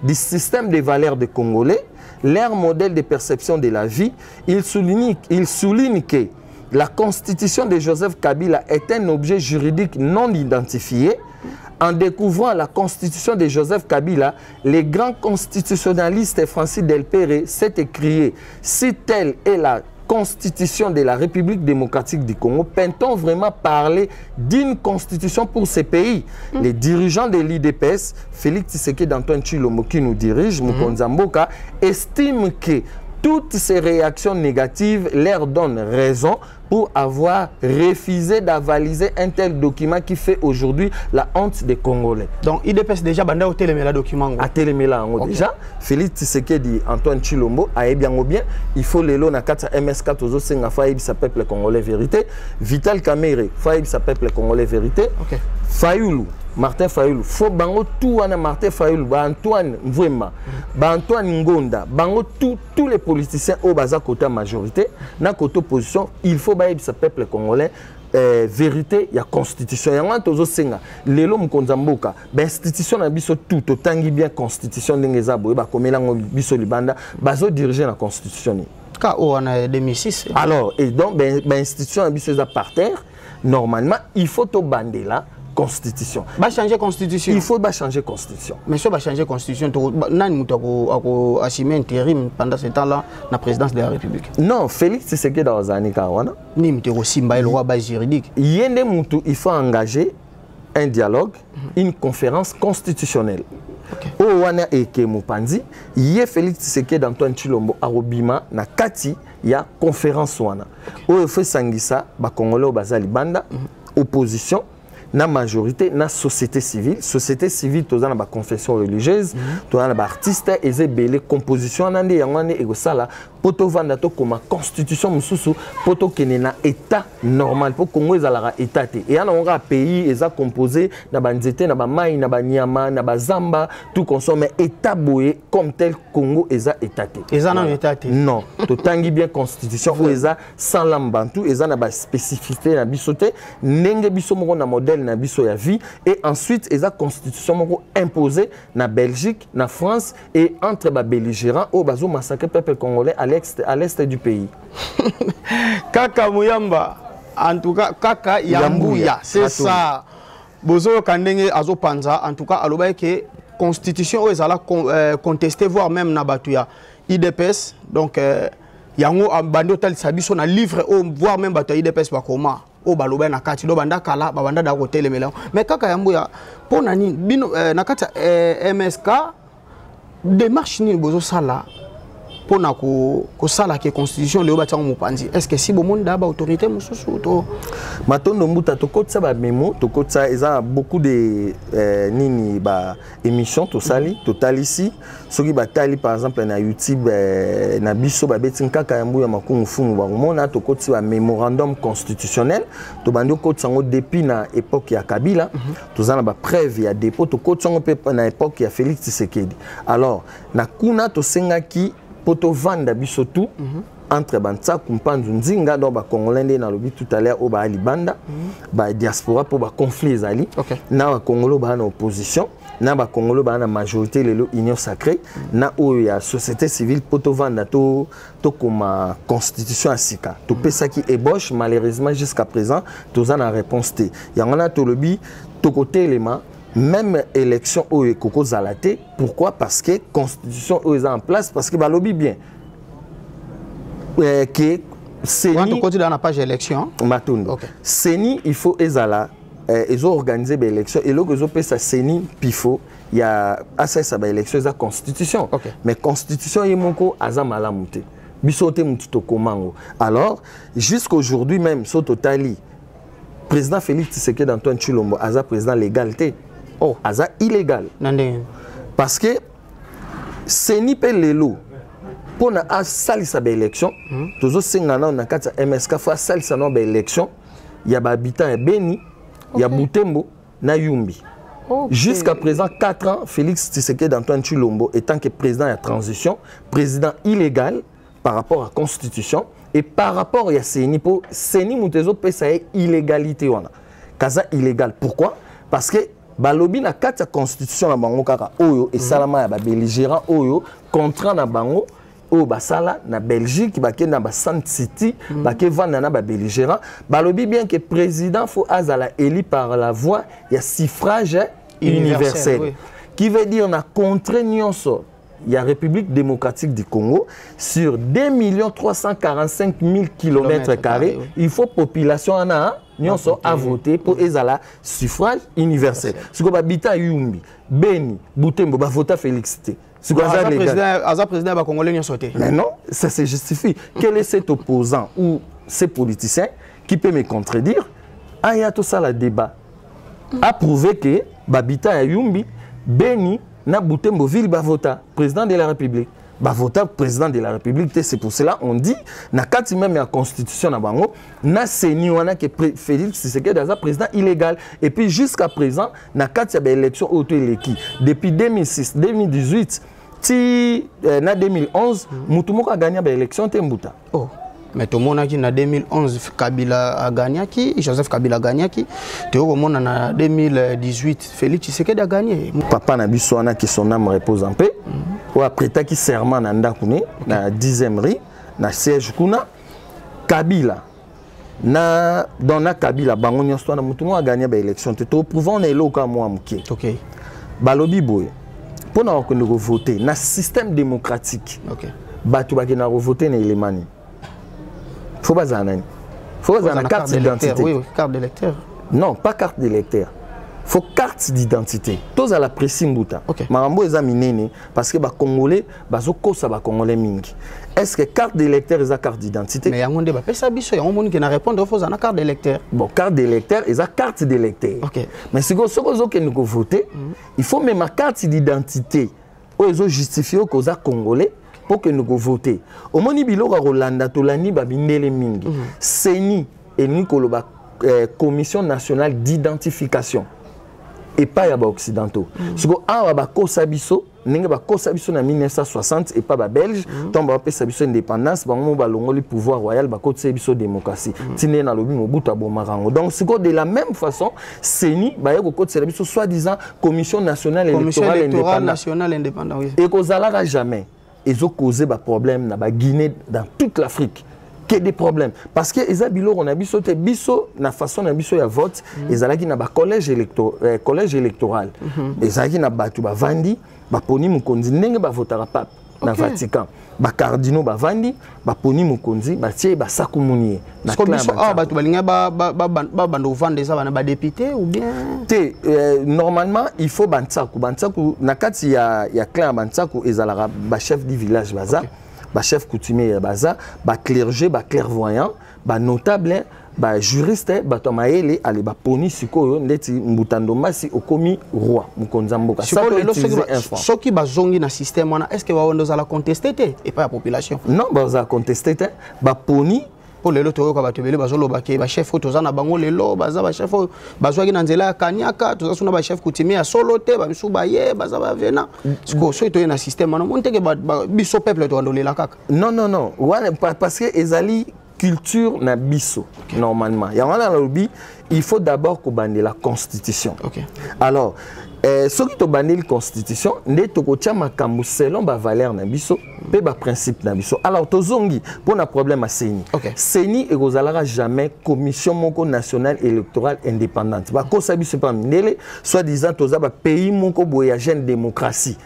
S1: du système des valeurs des Congolais, leur modèle de perception de la vie. Il souligne que la constitution de Joseph Kabila est un objet juridique non identifié. En découvrant la constitution de Joseph Kabila, les grands constitutionnalistes Francis Delpéré s'est écrié « Si telle est la constitution de la République démocratique du Congo, peut-on vraiment parler d'une constitution pour ces pays ?» Les dirigeants de l'IDPS, Félix Tshisekedi d'Antoine Tshilombo qui nous dirige, Mokonza Mboka, estiment que toutes ces réactions négatives leur donnent raison pour avoir refusé d'avaliser un tel document qui fait aujourd'hui la honte des Congolais.
S2: Donc, IDPS déjà banda au téléméla document.
S1: À téléméla déjà. Félix Tshisekedi Antoine Tshilombo a bien ou bien. Il faut les lots na 4 MS4 aux autres Faïb sa peuple congolais vérité. Vital Kamere Faïb sa peuple congolais vérité. Fayoulou Martin Fayoulou, faut bango tout wana Martin Fayoulou, ba Antoine Mvwema, ba Antoine Ngonda, bango tous les politiciens au baza côté majorité, na côté opposition, il faut ba ce peuple congolais vérité, il y a constitution. Il y a un tozo senga, lelo Mokonza Mboka, ba institution na biso tout tangi bien constitution ndengeza boye ba komela ngo biso libanda, bazo diriger la constitution ni.
S2: Ka o en 2006.
S1: Alors, et donc ba institution na biso za par terre, normalement, il faut to bander là. Constitution.
S2: Va changer constitution.
S1: Il faut changer constitution.
S2: Mais si on va changer constitution, nani muto assumer intérim pendant ce temps-là la présidence de la République.
S1: Non, Félix Tshisekedi dans Zani Kawana.
S2: Ni muto simba le roi base juridique.
S1: Yende mutu, il faut engager un dialogue, une conférence constitutionnelle. O wana eke mupanzi, yé Félix Tshisekedi d'Antoine Tshilombo arobima na kati ya conférence wana. O fait sangisa ba Congolais bazali banda opposition. Na majorité, na société civile, tous dans la confession religieuse, tous dans les artistes, et les belles compositions, nande yangane et ça poto vandato comme constitution mususu poto kenena état normal pour Congo ezalaka état te et on a pays eza composé na banzete na ba mai na ba nyama na ba zamba tout consomme état boye comme tel Congo eza état te
S2: eza na état te
S1: non to tangi bien constitution ou eza sans lambantu eza na ba spécificité na biso te ndenge biso moko na modèle na biso ya vie et ensuite eza constitution moko imposée na Belgique na France et entre ba belligérants au bazo massacrer peuple congolais à l'est du pays.
S2: Kaka Muyamba, en tout cas, Kaka Yambouya, c'est ça. Bozo Kandenge Azo Panza, en tout cas, aloba que constitution est à contester, voire même Nabatuya. IDPS, donc, Yango Bando Tal Sabiso na livre, voire même Batuya IDPS Bakoma. O baloba na kati do banda kala babanda da hotel mela mais Kaka Yambouya pour nani bino na kati MSK démarche ni bozo sala pour na ko sala ke constitution le batango mopanzi est-ce que si bo monde ba autorité mususu to
S1: matondo mbuta to kotsa ba memo to kotsa eza beaucoup de nini ba émission to sali total ici soki ba tali par exemple na YouTube na biso ba betin Kaka Yambouya makungu fumu ba mona to kotsa ba mémorandum constitutionnel to bandi kotsa ngo depuis na époque ya Kabila to zana ba preuve ya dépôt to kotsa ngo pe na époque ya Félix Tshisekedi alors na kuna to senga ki poto vanda biso tout entre Bantsa Kumpanzu Nzinga dans ba Congolais na lobi tout à l'heure au ba Libanda ba diaspora pour ba conflit ezali na ba Congolo ba na opposition na ba Congolo ba na majorité lelo union sacrée na o ya société civile poto vanda to comme constitution asika to pesa qui ébauche malheureusement jusqu'à présent tous en a réponse té yangana to lobi to côté élément même élection au Koko Zalaté, pourquoi? Parce que la constitution est en place, parce que lobby bien. Que
S2: Seni dans la page élection.
S1: Seni, il faut ezala, ils ont organisé l'élection et là ils ont fait ça Seni pifo, il y a assez ça élection la constitution. Mais constitution est moko azamalamute. Bisote mututo komango. Alors jusqu'aujourd'hui même so totali président Félix Tshisekedi d'Antoine Tshilombo aza président l'égalité.
S2: Oh.
S1: Aza illégal. Parce que Seni pe lelo pour na salisa ba élection toujours singana na kata MSK fa salisa no ba élection ya ba habitant ya Beni ya Butembo na Yumbi. Jusqu'à présent 4 ans Félix Tshisekedi Antoine Tshilombo étant que président de transition, président illégal par rapport à la constitution et par rapport à Seni pour Seni Mutezo pesa illégalité wana. Kaza illégal. Pourquoi? Parce que balobi na kati ya constitution na bango kaka oyo et salama ya ba belligérant oyo contrat na bango oyo basala na Belgique baké na ba Sun City baké vanda na ba belligérant balobi bien que président faut azala élu par la voie ya suffrage universel oui. Qui veut dire na contre nyonso ya République démocratique du Congo sur 2 345 000 km², oui. Il faut population ana nyonso a voté pour ezala suffrage universel. Ce que habita Yumbi, Beni, Butembo ba vota Félix T. Ce que
S2: président ba congolais nyonso té.
S1: Mais non, ça se justifie. Quel est cet opposant ou ces politiciens qui peut me contredire? Ah, il y a tout ça le débat. A prouvé que babita Yumbi, Beni na Butembo ville ba vota président de la République. Bah voter président de la République, c'est pour cela on dit na kati même la constitution na bango na Seni wana que Félix Tshisekedi est président illégal et puis jusqu'à présent na kati ya élection auto eleki depuis 2006 2018 ti na 2011 mutu moko a gagné ba élection tembuta.
S2: Oh. Mais tout le monde a dit en 2011 Kabila a gagné qui, Joseph Kabila a gagné qui. Tout le monde en 2018 Félix Tshisekedi a gagné.
S1: Papa na biso wana qui son âme repose en paix. Ou après ta qui serment na ndakune na 10e rue na siège kuna Kabila na dona Kabila bango nyonso na mutu mo a gagné ba élection te to prouvant na eloka mo amuke.
S2: OK.
S1: Balobi boy. Pour na ko voter na système démocratique.
S2: OK.
S1: Batu ba na voter na élémani. Faut pas en faut une carte d'identité.
S2: Oui, carte d'électeur.
S1: Non, pas carte d'électeur. Faut carte d'identité. Tous à la précise mbuta. Marambo examiné parce que les Congolais, les Congolais mingi. Est-ce que carte d'électeur est une carte d'identité?
S2: Mais il y a un débat. Il y a un monde qui répond aux fois à la carte d'électeur.
S1: Bon, carte d'électeur est une carte d'électeur. Mais si vous nous votez, il faut même ma carte d'identité. Ils ont justifié aux Congolais pour que nous votions. Au moment où Rolanda Tolani babindele mingi, Seni et Nikoloba commission nationale d'identification et pas ya ba occidentaux. Ce que a ba kosabiso, ninga ba kosabiso na 1960 et pas ba belge, tant ba pesabiso indépendance, ba mo ba longoli pouvoir royal ba kosabiso démocratie. Tine na lobi mobuta bomarango. Donc ce que de la même façon, Seni ba yeko kosabiso soi-disant commission nationale
S2: électorale indépendante.
S1: Et ko zalara jamais. Ils ont causé des problèmes dans la Guinée, dans toute l'Afrique. Que des problèmes. Parce que les habitants on a biso te biso na façon na biso ya vote, ils allaient na ba collège électoral. Ils allaient na batu ba vandi, ba poni mukonzi ndenge ba votera pape na Vatican. Ba cardinaux ba vandi, ba poni mukonzi, ba tie ba sakumunier.
S2: Na biso batu balinga ba bando vendre ça ba député ou bien
S1: normalement il faut bantsaku na kati ya clan bantsaku ezalaka ba chef du village baza. Ba chef coutumier baza, ba clergé, ba clairvoyant, ba notable, ba juriste, ba tomaele ali ba poni sikoyo ndeti mbutando masi okomi roi mukonza mboka.
S2: Ça peut utiliser ceux qui bazongi na système wana est-ce que ba ondoza la contester et pas la population?
S1: Non, ba za contester ba poni
S2: pour les loto ka batubele bazolo bake ba chef toza na bango lelo baza ba chef bazwa ki na nzela ya kanyaka toza suna ba chef coutumier ya solote ba bisu ba ye baza ba vena siko so to na système na monte ke ba biso peuple to andolela kaka.
S1: Non parce que ezali culture na biso normalement ya wana lobi il faut d'abord ko bande la constitution. Alors ce qui to bande la constitution ne to ko tia makambu selon ba valeur na biso pe ba principe na biso. Alors tozongi pour na problème à Seni. Seni e gozalara jamais commission moko nationale électorale indépendante. Ba ko sabi se pas mindele soit disant toza ba pays moko boyager démocratie.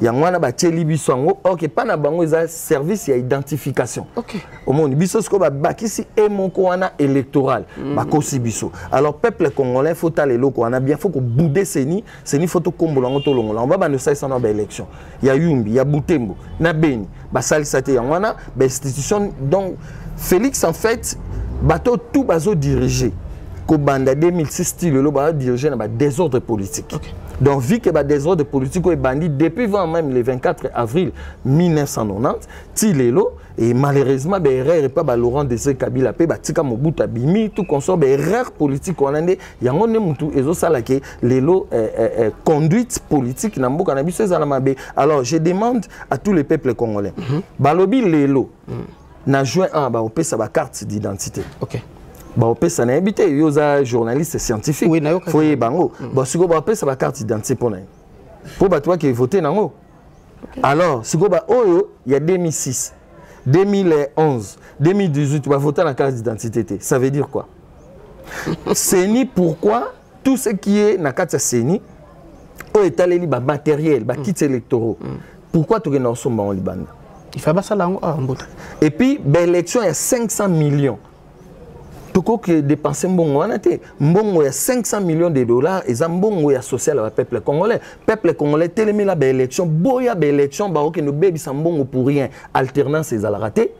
S1: Ya ngwana ba tieli biso ngo pas na bango za service ya identification. Au monde biso ce ko ba bakisi e moko wana électoral ba ko biso. Alors peuple congolais faut aller loko wana bien faut ko bouder Seni photo kombolango to longola on va ba no ça na ba élection ya Yumbi ya Butembo na Beni ba salisate ya wana ba institution donc Félix en fait bateau tout bazo diriger ko banda 2006 style lo ba diriger na ba désordre politique Donc, vu que le désordre politique est bandit depuis même le 24 avril 1990, Tilelo, et malheureusement, l'erreur n'est pas Laurent Désiré Kabila, Tika Mobutu Abimi, tout consort, l'erreur politique, on a dit, il y a un mutu, et ça, l'élo conduite politique, alors, je demande à tous les peuples congolais, Balobi l'élo, n'a joué un, sa carte d'identité. Ok. Ça n'a habité, il y a journaliste scientifique. Oui, il faut y bango. Si vous avez sa carte d'identité pour toi qui voté nango. Alors, si vous avez il y a 2006, 2011, 2018, tu vas voter la carte d'identité. Ça veut dire quoi? Séni, pourquoi tout ce qui est dans la carte Séni, au état les matériel, les kits électoraux. Pourquoi tu es dans ce moment Liban? Il faut pas ça là. Et puis, l'élection, il y a 500 millions. Que dépenser mbongo il y a 500 millions de dollars et ça mbongo ya social au peuple congolais télémé la belle élection boya belle élection ba que no bebi mbongo pour rien alternance les ala raté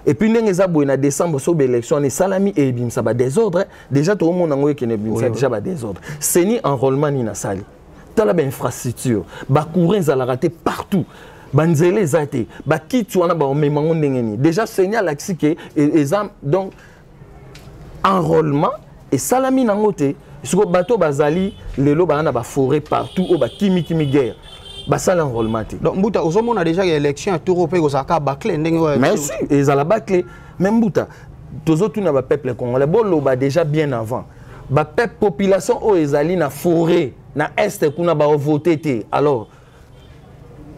S1: et puis n'engeza boya na décembre so belle élection ni salami et bim ça ba désordre déjà tout le monde ngoye que ne bim ça déjà ba désordre c'est ni enrôlement ni na sali tala ba infrastructure ba courir za la raté partout banzele zate ba kitu wana ba memango ndengeni déjà seigneur l'axi que exam donc enrôlement et salami nangote siko bato bazali lelo bana ba forêt partout au ba kimi guerre ba sala enrôlement donc mbuta ozomona déjà élection à tour pe kozaka baclé ndenge merci et za la baclé même mbuta tozo tuna ba peuple congolais bolo ba déjà bien avant ba peuple population o ezali na forêt na est kuna ba voter té alors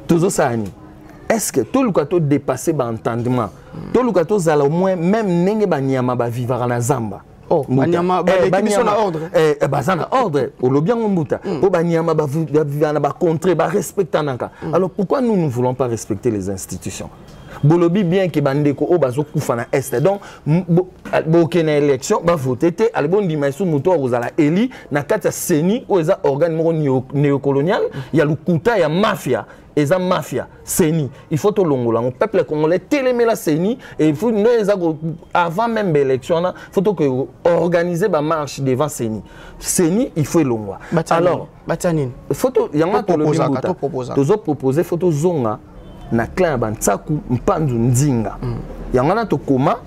S1: tozo sani est-ce que tout le cas dépasser ba entendement tout le cas zala au moins même nenge ba nyama ba vivre na zamba oh banyama ba l'équipe na ordre bazana ordre au lobby mbuta o banyama ba vivre na ba contre ba respecter naka alors pourquoi nous ne voulons pas respecter les institutions bolobi bien que bandeko o bazo kufa na est donc bokena élection ba voter té albon dimaisu muto ozala eli na kata seni o eza organe moko néocolonial ya lukuta ya mafia eza mafia seni il faut to longola le peuple congolais télémé la seni et il faut avant même l'élection il faut que organiser ba marche devant seni il faut longwa alors batanine photo yanga to proposer photo zonga na clan bantsaku mpandu ndinga yanga na to koma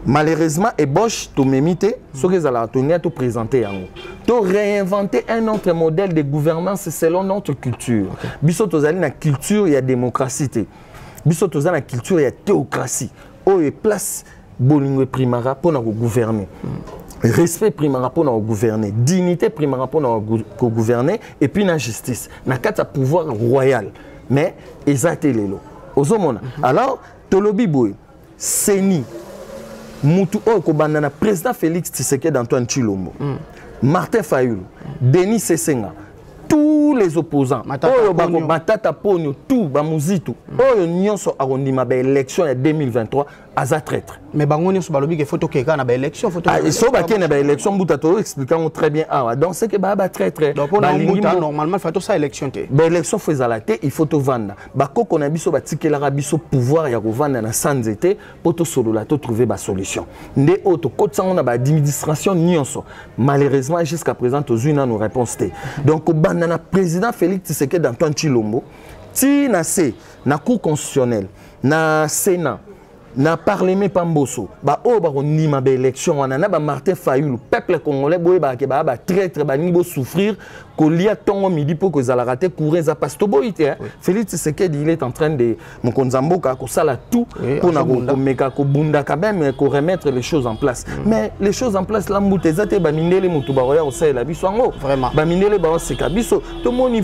S1: malheureusement ébauche to memite ce que la tonia to présenter yango to réinventer un autre modèle de gouvernance selon notre culture biso tozali na culture ya démocratie biso tozali na culture ya théocratie o e place bolingo primara pour na gouverner respect primara pour na gouverner dignité primara pour na gouverner et puis na justice na kata pouvoir royal mais ezate lelo ozomona alors tolobi boy seni Moutou Okobandana, président Félix Tshisekedi d'Antoine Tshilombo, Martin Fayulu, Denis Sesenga, tous les opposants, Matata Ponyo, tout, Bamuzitu, Nyonso Arondima, élection en 2023, à traître. Mais Bangonio Sobalobi, il faut que y ait une élection. Il faut qu'il y ait une élection, Boutato expliquant très bien. Donc c'est que Baba traître. Donc normalement, il faut que élection. L'élection fait à la tête, il faut tout vendre. Bako qu'on a biso batike la rabiso pouvoir ya vendre na sans été pour tout solo la trouver ba solution. Ndé auto côté on a ba administration nyonso. Malheureusement jusqu'à présent tous une nos réponses té. Donc banana président Félix Tshisekedi d'Antoine Tshilombo, ti na C na cour constitutionnelle, na Sénat na parlement pamboso ba o ba nima ba élection wana na ba Martin Fayulu peuple congolais boye ba ke ba traître ba nibo souffrir ko lia tongo midi pour que za la rater courir za pasto boité Félix Tshisekedi il est en train de mokonzamboka ko sala tout pour na ko meka ko bunda quand même ko remettre les choses en place mais les choses en place la mbuté zate ba mindele mutu ba roya o sala biso ngo vraiment ba mindele ba seka biso to moni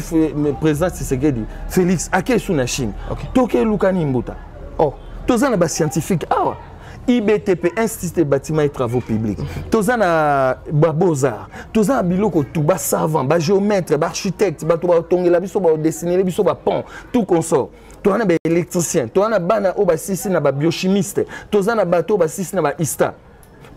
S1: président Tshisekedi Félix akesu na Chine toke lukani mbuta oh tous les scientifiques, IBTP, Institut des bâtiments et travaux publics, tous les beaux-arts, tous les biloko, tous les savants, les géomètres, les architectes, les dessiner, les ponts, tout consort. Tous les électriciens, tous les biochimistes, tous les bateaux, ista.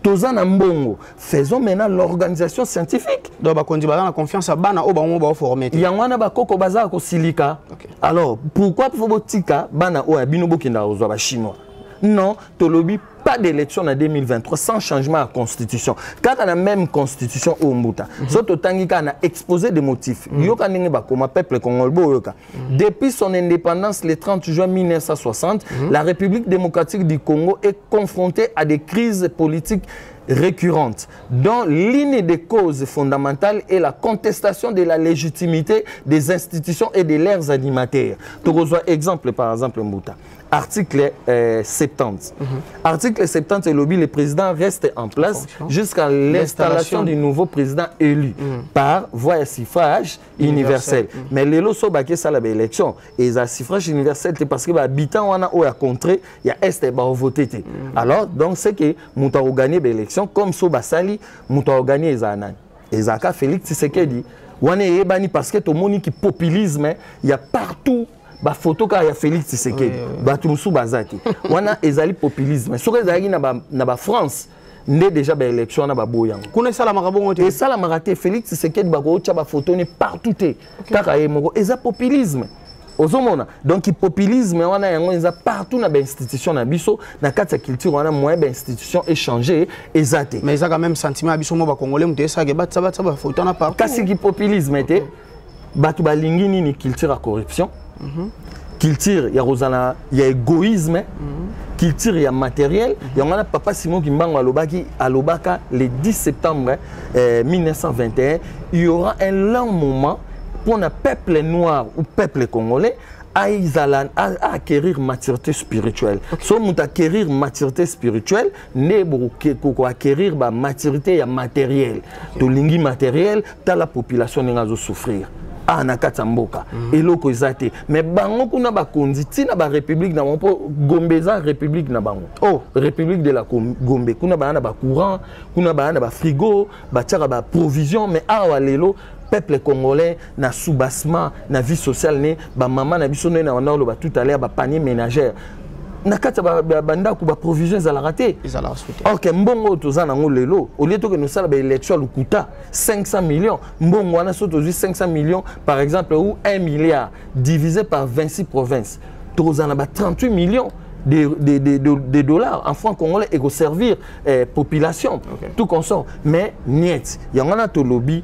S1: Tous les mbongo. Faisons maintenant l'organisation scientifique. Donc, on dit la confiance à bana au former. Il y a un bakoko bazar ko silika. Alors, pourquoi faut botika bana o abinobo kinda ozo ba chinois? Non, tolobi pas d'élection en 2023 sans changement à la constitution. Quand on a la même constitution au Mbuta, surtout quand on a exposé des motifs, comme peuple congolais, depuis son indépendance le 30 juin 1960, la République démocratique du Congo est confrontée à des crises politiques récurrentes, dont l'une des causes fondamentales est la contestation de la légitimité des institutions et de leurs animateurs. Exemple, par exemple, Mbuta. Article 70. Article 70, le président reste en place jusqu'à l'installation du nouveau président élu par voie de suffrage universel. Mais les lots sont baqués à l'élection. Et le suffrage universel, c'est parce que les habitants ont contré, il y a est voté. Alors, donc, c'est que nous avons gagné l'élection comme Soba Sali, nous avons gagné les anan. Et Zaka Félix Tshisekedi, on est parce que tout le monde qui populisme, il y a partout. Ba photo ka ya Félix Tshisekedi batu musu bazaki wana ezali populisme soki ezali na ba France nde déjà ba élection na ba boyango
S2: kuna sala makabongo te
S1: sala marate Félix Tshisekedi ba ko cha ba photo ni partout te kaka ye moko eza populisme ozomona donc populisme wana yango eza partout na ba institution na biso na kati ya culture wana moyen ba institution échanger ezate
S2: mais ça quand même sentiment biso mo ba congolais mutu esa ke batsa ba photo na partout
S1: kasi ki populisme te batu ba lingini ni culture à corruption. Culture, il y a égoïsme, culture, il y a matériel. Il y a Papa Simon Kimbango à Lobaka le 10 septembre 1921. Il y aura un long moment pour un peuple noir ou peuple congolais à acquérir maturité spirituelle. Si on acquérir maturité spirituelle, on acquérir maturité matérielle. Tout l'ingui matériel, la population n'a pas souffrir. Ah na katamboka eloko ezate mais bango kuna bakonzi tina ba république na mpo gombeza république na bango république de la Gombe kuna bana ba courant kuna bana ba frigo ba tiaka ba provision mais awa lelo peuple congolais na soubassement na vie sociale ne ba maman na biso na wana lo ba tout à l'heure ba panier ménagère nakata banda ku ba provisions za la raté OK mbongo toza nango lelo au lieu que nous sala ba élection lukuta 500 millions mbongo wana soto 500 millions par exemple ou 1 milliard divisé par 26 provinces toza na ba 38 millions de dollars en francs congolais et go servir population tout consort mais niet yangana to lobby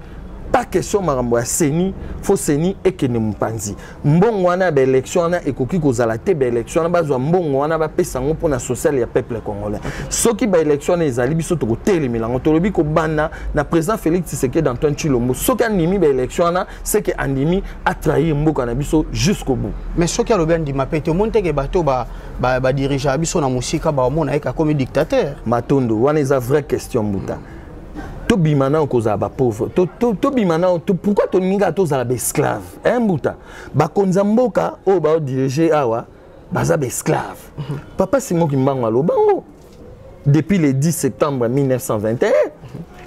S1: pas question marambo ya seni fo seni ekene mpanzi mbongo wana ba élection na ekoki kozala te ba élection na bazwa mbongo wana ba pesa ngo pona social ya peuple congolais soki ba élection na ezali biso to kotelemela ngo to lobi ko bana na président Félix Tshisekedi d'Antoine Chilombo soki animi ba élection na c'est que andimi a trahi mboka na biso jusqu'au bout
S2: mais soki alobi andima pete monte ke bato ba dirigeant biso na musika ba mona eka comme dictateur
S1: matondo wana eza vraie question mbuta to bimana okoza ba pauvre to bimana pourquoi to ninga to za ba esclave mbuta ba konza mboka o ba diriger awa baza ba esclave papa Simon Kimbango alobango depuis le 10 septembre 1921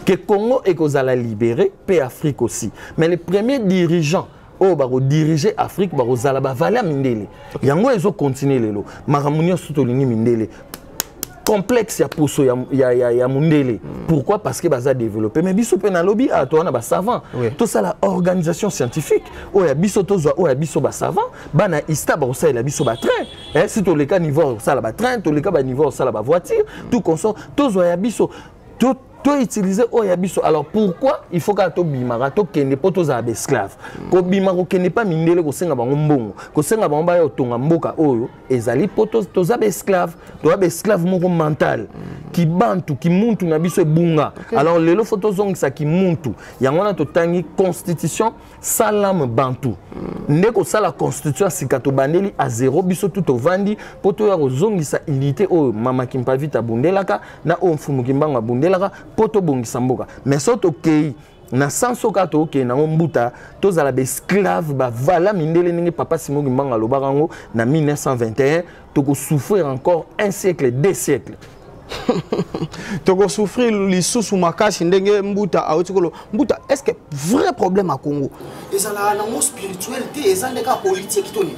S1: que Congo est kozala libéré pe Afrique aussi mais les premiers dirigeants o ba diriger Afrique ba kozala ba vala mindele yango ezo continuer lelo maramunyo soto lingi mindele complexe ya poso ya mundele pourquoi parce que baza développé mais biso pe na lobby a to na ba savant tout ça la organisation scientifique o ya biso to zo o ya biso ba savant bana ista ba ça la biso ba train si to le cas niveau ça la ba train to le cas ba niveau ça la ba voiture tout consort to zo ya biso tout to utiliser oyabiso alors pourquoi il faut que to bimara to kende poto za esclave ko bimaro kende pas mindele ko senga bango mbongo ko senga bango ba yo tonga mboka oyo ezali poto to za esclave to ba esclave moko mental ki bantu ki muntu na biso ebunga alors lelo photo zongisa ki muntu yango na to tangi constitution salam bantu ndeko sala constitution sikato bandeli a zéro biso tout ovandi poto ya zongisa unité oyo mama kimpavita bundelaka na o mfumu kimbanga bundelaka poto bongisa mboka mais soto kei na sanso kato okay na mbuta tozala ba esclave ba vala mindele ningi papa Simon Kimbango lobarango na 1921 toko souffrir encore un siècle 2 siècles
S2: toko souffrir lisusu makasi ndenge mbuta aotikolo mbuta est-ce que vrai problème à Congo
S5: ezala na mo spiritualité ezandeka politique toni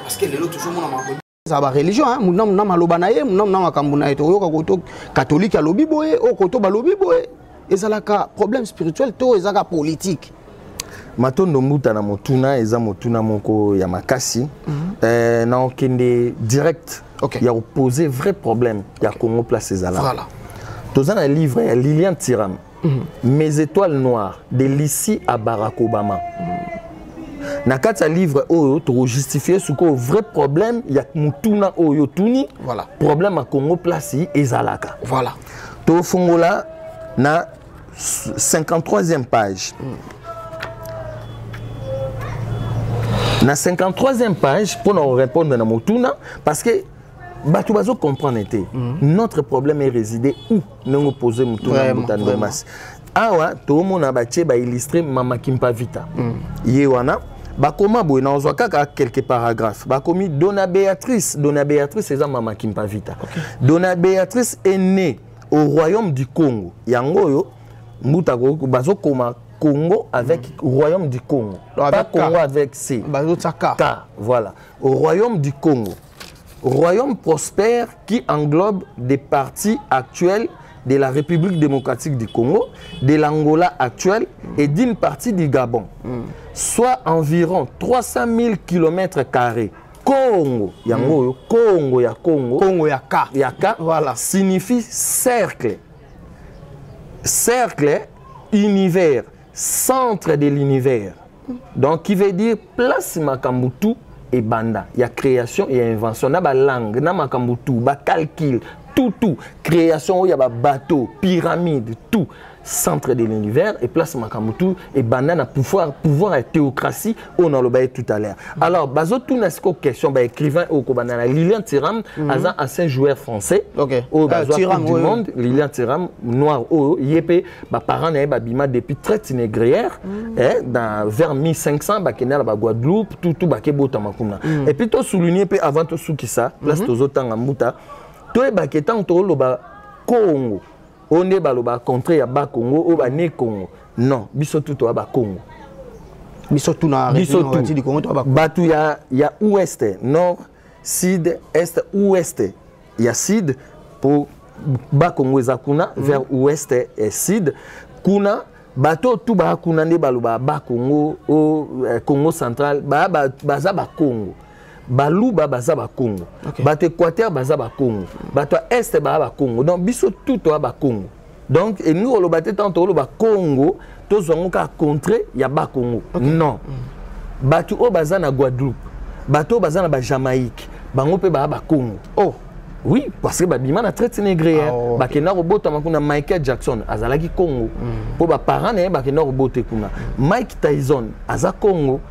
S5: parce que lelo toujours mona mako
S2: ça va religion hein munam maloba na ye munam makambu na eto yoka koto catholique alobi boye o koto balobi boye ezalaka problème spirituel to ezaka politique
S1: matondo mbuta na motuna eza motuna moko ya makasi na okende direct Il y a posé vrai problème. Il y a Congo place ces ala.
S2: Voilà.
S1: Dans un livre, il y a Lilian Thiram. Mes étoiles noires, de l'ici à Barack Obama. Dans ce livre, tu justifier ce que vrai problème, il y a Mutuna Oyo Tuni.
S2: Voilà.
S1: Problème à Congo place et Zalaka.
S2: Voilà.
S1: Tu fongola na 53e page. Na 53e page, pour nous répondre à Mutuna, parce que tu vas comprendre, notre problème est résidé où nous posons Mutuna Mutanomas. Awa, tout le monde a illustré Mama Kimpa Vita. Yewana, bakoma boy na ozwaka quelques paragraphes. Bakomi Dona Béatrice c'est ça Mama Kimpa Vita. Dona Béatrice est née au royaume du Congo. Yangoyo, Mbuta bazo koma Congo avec royaume du Congo. Pas Congo avec C. K, voilà. Au royaume du Congo. Royaume prospère qui englobe des parties actuelles de la République démocratique du Congo, de l'Angola actuelle et d'une partie du Gabon. Soit environ 300 000 km². Congo, Congo, Congo, Yaka, voilà. Signifie cercle. Cercle, univers, centre de l'univers. Donc, qui veut dire place Makambutu et Banda. Il y a création, il y a invention, il y a langue, il y a Makambutu, il y a calcul, tout. Création, il y a bateau, pyramide, tout. Centre de l'univers et place Makambutu et Banda pouvoir et théocratie, on en l'a dit tout à l'heure. Alors, bazo tout n'a pas question, écrivain au Kobanana, Lilian Thiram, ancien joueur français, au Thiram du monde, Lilian Thiram, noir, yépé, parents n'avaient bima depuis très négrière, vers 1500, bakenel ba Guadeloupe, tout bakebo tamakuna. Et puis to souligner avant to soukisa, place to zotanga muta, to e baketan to lo ba Congo. On est baloba contre ya ba Congo ou ba ne Congo. Non, biso tout ba Congo.
S2: Biso tout na République du Congo to ba.
S1: Batu ya ouest, nord, sud, est, ouest. Il y a sud pour ba Congo ezakuna vers ouest et sud. Kuna bato tout ba kuna ne baloba ba Congo au Congo central baza ba Congo. Baluba baza ba Congo, bato Équateur baza ba Congo, bato Est ba Congo. Donc biso tout ba Congo. Donc et nous on baté tant on ba Congo, tous on ka contrer ya ba Congo. Non. Bato o baza na Guadeloupe, bato baza na ba Jamaïque, bango pe ba Congo. Oh. Oui, parce que babima na traite négrière, ba kena robota makuna Michael Jackson azalaki Congo. Po ba parents ne ba kena robote kuna. Mike Tyson aza Congo.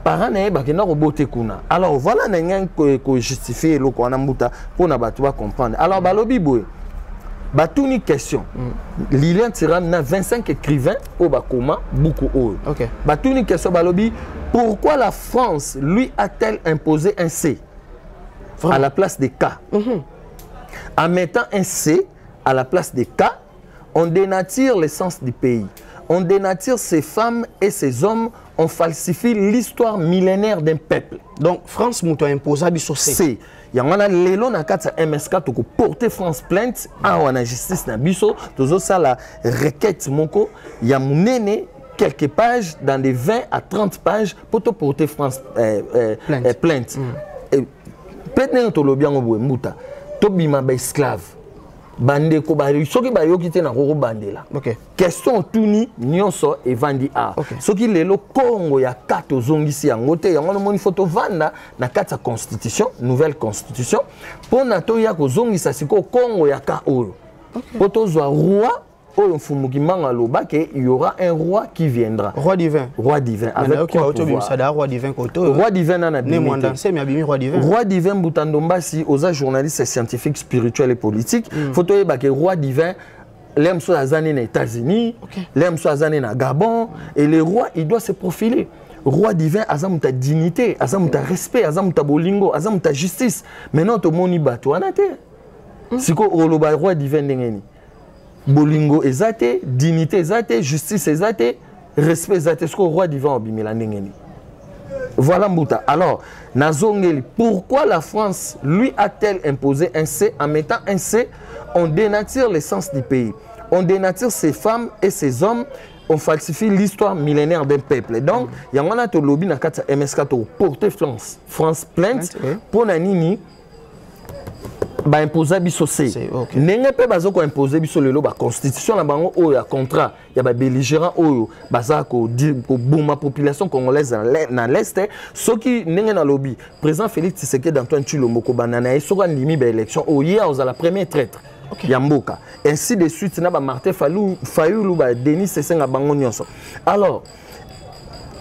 S1: Parents ne ba kena robote kuna. Alors voilà n'engen ko justifier lo ko na mbuta pour na batu ba comprendre. Alors balobi boy. Batu ni question. Lilian Thiram na 25 écrivains au bakoma beaucoup haut. OK. Batu ni question balobi pourquoi la France lui a-t-elle imposé un C à la place des K? En mettant un C à la place des K, on dénature l'essence du pays. On dénature ces femmes et ces hommes, on falsifie l'histoire millénaire d'un peuple.
S2: Donc, France m'a imposé biso
S1: C. Il y a lelo na katsa MSK to porter France plainte en la justice na biso, tozo ça la requête moko, il y a munene quelques pages dans des 20 à 30 pages pour te porter France plainte. Peut-être to lo bien ngo muta. To bima ba esclave. Bande ko ba soki ba yokite na koko bandela. OK. Question tuni nyonso e vandi a. Soki lelo Congo ya kato zongisi yango te yango moni photo vanda na kata constitution, nouvelle constitution pour na to ya ko zongisa siko Congo ya ka oyo. Poto zo roi oyo mfumuki manga loba ke il y aura un roi qui viendra.
S2: Roi divin.
S1: Roi divin avec
S2: roi divin koto.
S1: Roi divin na
S2: ne mwandanse mi abimi roi divin.
S1: Roi divin Butandombasi oza journaliste scientifique spirituel et politique. Photo yeba ke roi divin l'aime soit azani na États-Unis, l'aime soit azani na Gabon et le roi il doit se profiler. Roi divin azamuta dignité, azamuta respect, azamuta bolingo, azamuta justice. Maintenant to moni bato anate. Siko oloba roi divin ndengeni. Bolingo ezate, dignité ezate, justice ezate, respect ezate, ce que le roi divin obimela ndengeni. Voilà Mbouta. Alors, Nazongeli, pourquoi la France lui a-t-elle imposé un C? En mettant un C, on dénature l'essence du pays. On dénature ses femmes et ses hommes, on falsifie l'histoire millénaire d'un peuple. Donc, il y a un lobby dans MSK pour porter France plainte pour Nanini. ba imposer biso C. Nenge pe bazo ko imposer biso lelo ba constitution na bango oyo ya contrat ya ba belligérant oyo baza ko boma population congolaise na l'est soki nenge na lobby président Félix Tshisekedi d'Antoine Tshilombo ko banana e soka ndimi ba élection oyo aux la première traître Yamboka ainsi de suite na ba Martin Fayulu ba Denis Sesenga bango nyonso. Alors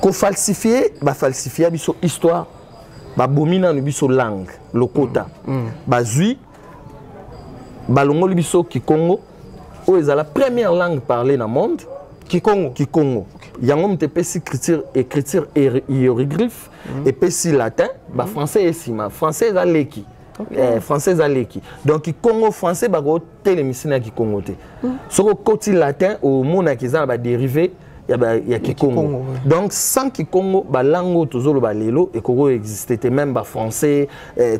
S1: ko falsifier biso histoire ba bomina no biso langue lokota ba zui balongo biso Kikongo où est la première langue parlée dans le monde Kikongo yango mtepesi écriture hiéroglyphe et pesi latin ba français esima français za leki français za leki donc Kikongo français ba go télémisina Kikongo te soko koti latin au mona kiza ba dérivé ya Kikongo. Donc sans Kikongo ba langue tozolo ba lelo et koko existait même ba français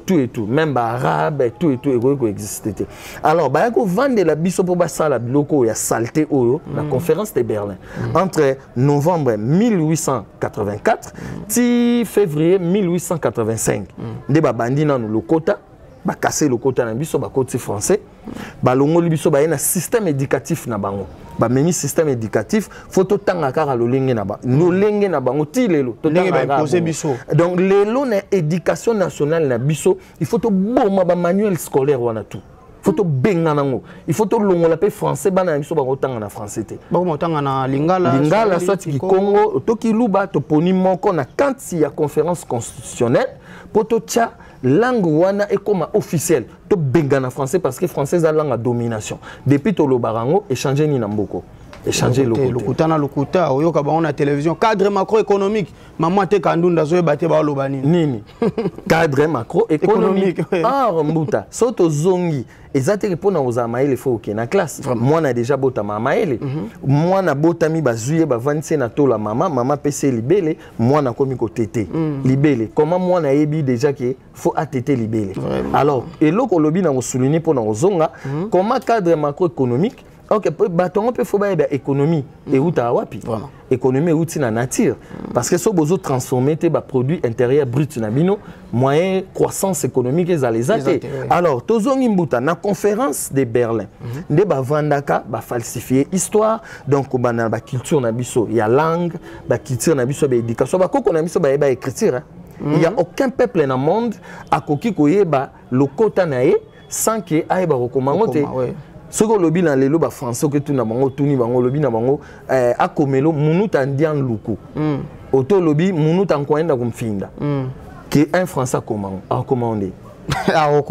S1: tout et tout même ba arabe tout et tout et koko existait. Alors ba ko vendre la biso pour ba sala biloko ya saleté oyo la conférence de Berlin entre novembre 1884 ti février 1885 nde ba bandi na lokota ba casser lokota na biso ba côté français ba longo biso ba na système éducatif na bango ba memi système éducatif photo tanga kaka lolenge na ba lolenge na bango ti lelo to tanga imposer biso donc lelo na éducation nationale na biso il faut to boma ba manuel scolaire wana tout faut to benga nango il faut to longola pe français bana biso ba kotanga na français te ba kotanga na lingala soit Kikongo to kiluba to poni moko na quand il y a conférence constitutionnelle poto tcha langue wana est comme officielle to benga na français parce que français est la langue à domination depuis to lo barango échanger ni na mboko échanger lokuta na lokuta oyoka ba on a télévision cadre macroéconomique maman te kandunda zo ebate ba lobani nini cadre macroéconomique ah mbuta soto zongi ezate ke pona ozamaele fo ke na classe moi na déjà bota mamaele moi na bota mi bazuye ba 25 na to la mama PC libele moi na komi ko tété libele comment moi na yebi déjà que faut attéter libele alors et loko lobi na souligner pona ozonga comment cadre macroéconomique. Ok, on peut faire l'économie et où t'as wapi économie où tu na nature parce que si vous transformer tes produits intérieurs bruts na bino moyen croissance économique les alésatés alors tozong imbuta na conférence de Berlin nde ba vandaka ba falsifier histoire donc ba culture na biso ya langue ba culture na biso ba éducation ba koko na biso ba écriture il y a aucun peuple dans le monde a koki koyeba lokota nae sans que aye ba recommander ce que le bilan les lobes français que tout n'a bango tout ni bango le bilan bango a komelo munu tandian luku auto lobby munu tankwenda kumfinda qui un français comment a commandé alors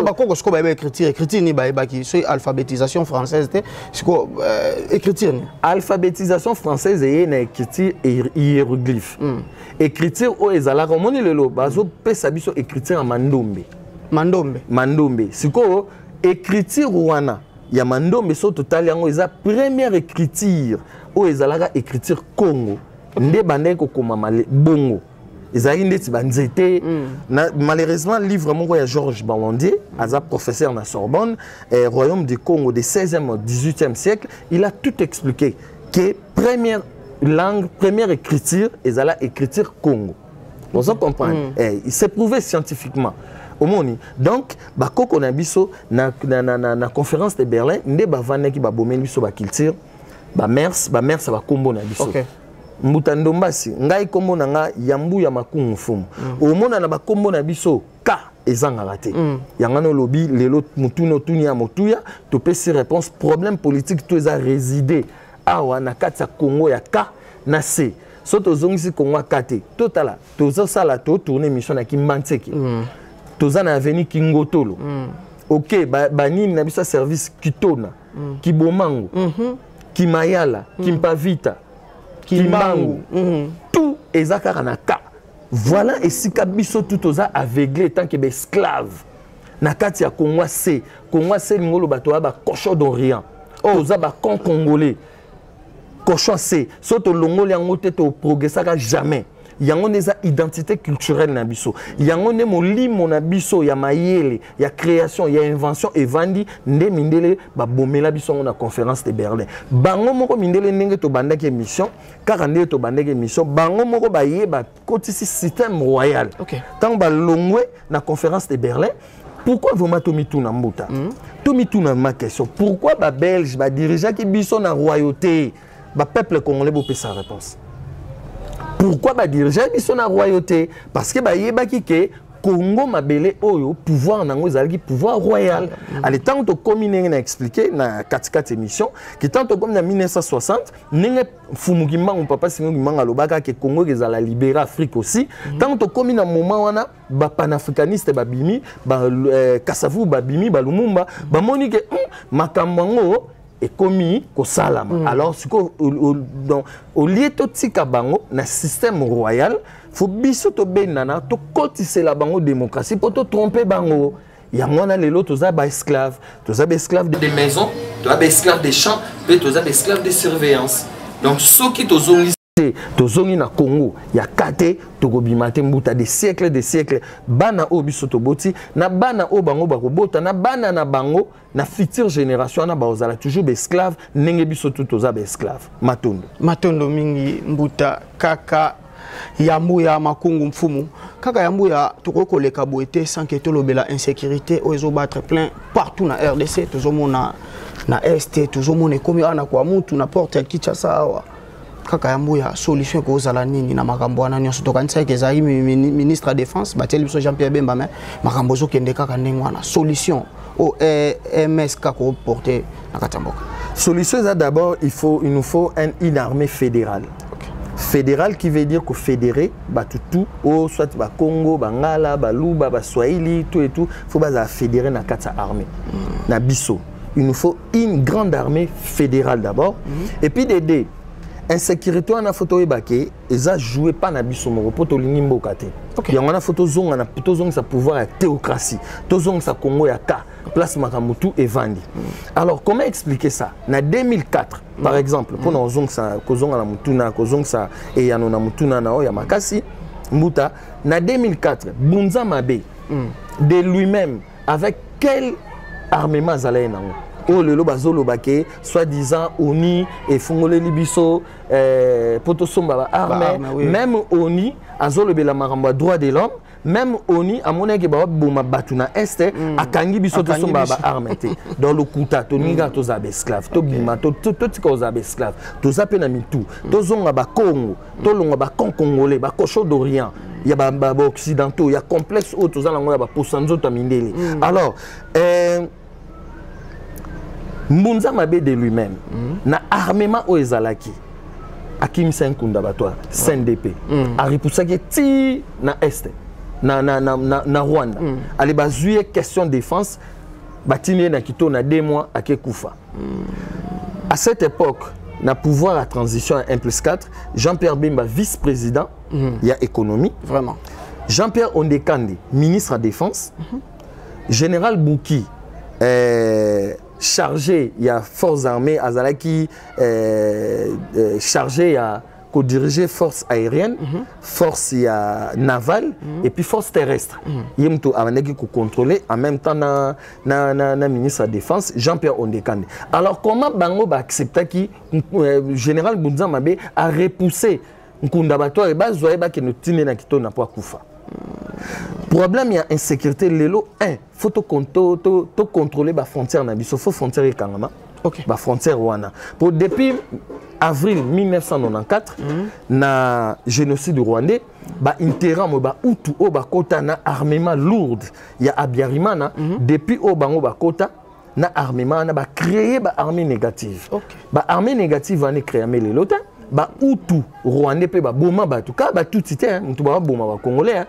S1: bakoko ce ko ba écriture ni ba ki so alphabétisation française te ce ko écriture alphabétisation française et na écriture hiéroglyphe écriture o ezala comme on le loba zo pesa biso écriture en mandombe siko écriture wana ya mandombe so total yango eza première écriture o ezalaka écriture Congo nde bande ko koma bongo ezali ndeti banzete malheureusement livre moko ya Georges Bawandier aza professeur na Sorbonne royaume du Congo du 16e au 18e siècle il a tout expliqué que première langue première écriture ezala écriture Congo vous comprenez il s'est prouvé scientifiquement. Donc, bakoko na biso na conférence de Berlin, nde bavana ki babomeli biso ba culture, ba mers sa ba kombo na biso. Mutandombasi, ngai kombo na nga yambu ya makungu fumu. Omona na ba kombo na biso ka ezanga raté. Yangano lobi lelo mutuno tunia motuya, to pesi réponse problème politique to eza résider awa na kati ya Congo ya ka na C. Soto zongisi Congo kate. Totala, tozo sala to tourner mission na Kimbantseki. Tozana avenue Kingotolo. Ok, banini na biso service Kitona, Kibomango, Kimayala, Kimpavita, Kimbangu. Tout ezaka na ka. Voilà et si kabiso tout oza aveuglé tant que esclave. Na kati ya Congo C ngolo bato ba cochon d'Orient. Oza ba congolais. Cochon C, soto longo yango te to progressaka jamais. Yango neza identité culturelle na biso yango ne molimo na biso ya mayele ya création ya invention et vandi nde mindele ba bomela biso na conférence de Berlin bango moko mindele ndenge to bandaki émission car ndenge to bandaki émission bango moko ba yeba kotisi système royal tant ba longwe na conférence de Berlin pourquoi vraiment Tomituna Mbuta? Tomituna ma question. Pourquoi les Belges, les dirigeants qui sont dans la royauté, le peuple congolais peut sa réponse? Pourquoi les dirigeants qui sont dans la royauté? Parce que les Congo mabele oyo pouvoir nango ezalaki pouvoir royal. Allez tant to commune na expliquer na 4 émissions qui tant comme na 1960 nenge fumukimba mon papa singo kimanga lobaka que Congo ezala libérer Afrique aussi. Tant to commune na moment wana ba panafricaniste ba bimi ba Kasavu ba bimi ba Lumumba ba moni que makambango et commis ko salama. Alors au lieu to tika bango na système royal faut biso to benana to cotiser la bango démocratie pour te tromper bango. Ya mwana lelo toza ba esclave des maisons, toza ba esclave des champs, pe toza ba esclave de surveillance. Donc ceux qui tozongi na Congo ya kate tokobimate mbuta des siècles bana o biso toboti na bana o bango bakobota na bana na bango na future génération na bazala toujours esclave ndenge biso toza ba esclave matondo
S2: mingi mbuta kaka Yambuya makungu mfumu kaka Yambuya tokoleka boete sans que tolobela insécurité ozo battre plein partout na RDC tozomona na Est tozomona komi ana kwa mutu na porte ya Kinshasa awa kaka Yambuya solution ko zala nini na makambo wana nyonso tokanisa ke zali ministre de défense bateli biso Jean-Pierre Bemba mais makambo zo kende kaka ndengwana solution au MS kako porter na Katamboka
S1: solution ça d'abord il nous faut une armée fédérale. Fédéral qui veut dire que fédéré, tout, soit Congo, Bangala, Baluba, Swahili, tout et tout, il faut fédérer dans quatre armées. Na biso. Il nous faut une grande armée fédérale d'abord. Et puis d'aider. Insécurité, on a photo ébaké, ils ont joué pas na biso moro poto linimbo kate. Il y a une photo zong na photo zong sa pouvoir à théocratie. To zong sa Congo ya ka place Makamutu et Vandi. Alors comment expliquer ça? Na 2004 par exemple, pour nous zong sa kozong na mutuna, kozong sa et ya na mutuna na o ya makasi mbuta na 2004 Bunza Mabe de lui-même avec quel armement zalaye nango? Oh le bazolo bake soi-disant oni et fungole libiso potosomba armée même oni azolo bela maramba droit de l'homme même oni amona ke ba boma batuna est akangi biso to somba ba armée dans le kuta to ninga to za esclave to bima to tika za esclave to za pe na mitu to zonga ba Congo to longa ba congolais ba cochon d'Orient il y a ba occidentaux il y a complexe auto za lango ba posanzo to mindele. Alors Mbunza Mabe de lui-même, na armement au Ezalaki, Akim Senkunda Batwa, CNDP, a repoussé ti na Est, na Rwanda. Allez bazuye question de défense, batine na kito na 2 mois à Kekoufa. À cette époque, na pouvoir la transition à 1+4, Jean-Pierre Bemba vice-président, il y a économie.
S2: Vraiment.
S1: Jean-Pierre Ondekandi, ministre de la Défense. Général Bouki, chargé, il y a forces armées, Azalaki, chargé, il y a co-dirigé forces aériennes, force navale et puis force terrestre. Il y a qui contrôler en même temps na ministre de la Défense, Jean-Pierre Ondekande. Alors comment Bango va accepter que général Bunza Mabe a repoussé Nkundabato et Bazoeba qui nous tient na kito na pas kufa. Problème, il y a insécurité. Lelo, il faut contrôler la frontière. Il faut frontière et Kangama. La frontière Rwanda. Depuis avril 1994, na génocide rwandais, ba interam ba utu o ba kota na armement lourd. Il y a Abiyarimana depuis o bango ba kota na armement na ba créer ba armée négative. Ba armée négative on est créé mais les loта ba utu rwandais pe ba boma ba tout cas ba tout tité mutu ba boma ba congolais.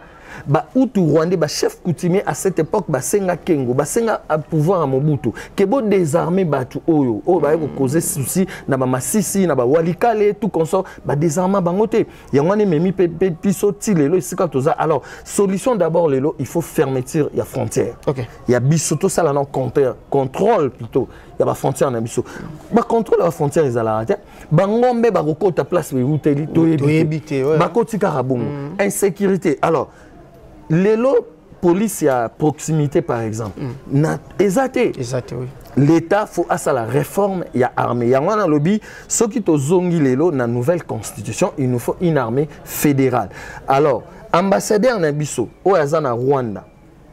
S1: Ba utu rwandais ba chef coutumier à cette époque ba senga kengo ba senga à pouvoir à Mobutu que bo désarmer batu oyo o ba ko causer souci na ba masisi na ba walikale tout consort ba désarmer bangote ya ngone memi piso ti lelo isika toza. Alors solution d'abord lelo il faut fermeture ya frontière. Il y a bisoto ça là non contrôle plutôt il y a ba frontière na biso ba contrôle la frontière ezala ta ba ngombe ba kokota place we uteli to ebité ba kotika rabongo insécurité. Alors l'élo police à proximité par exemple na exacté oui. L'État faut à ça la réforme il y a armée il y a un lobby ce qui to zongi l'élo na nouvelle constitution il nous faut une armée fédérale. Alors ambassadeur na biso o azana Rwanda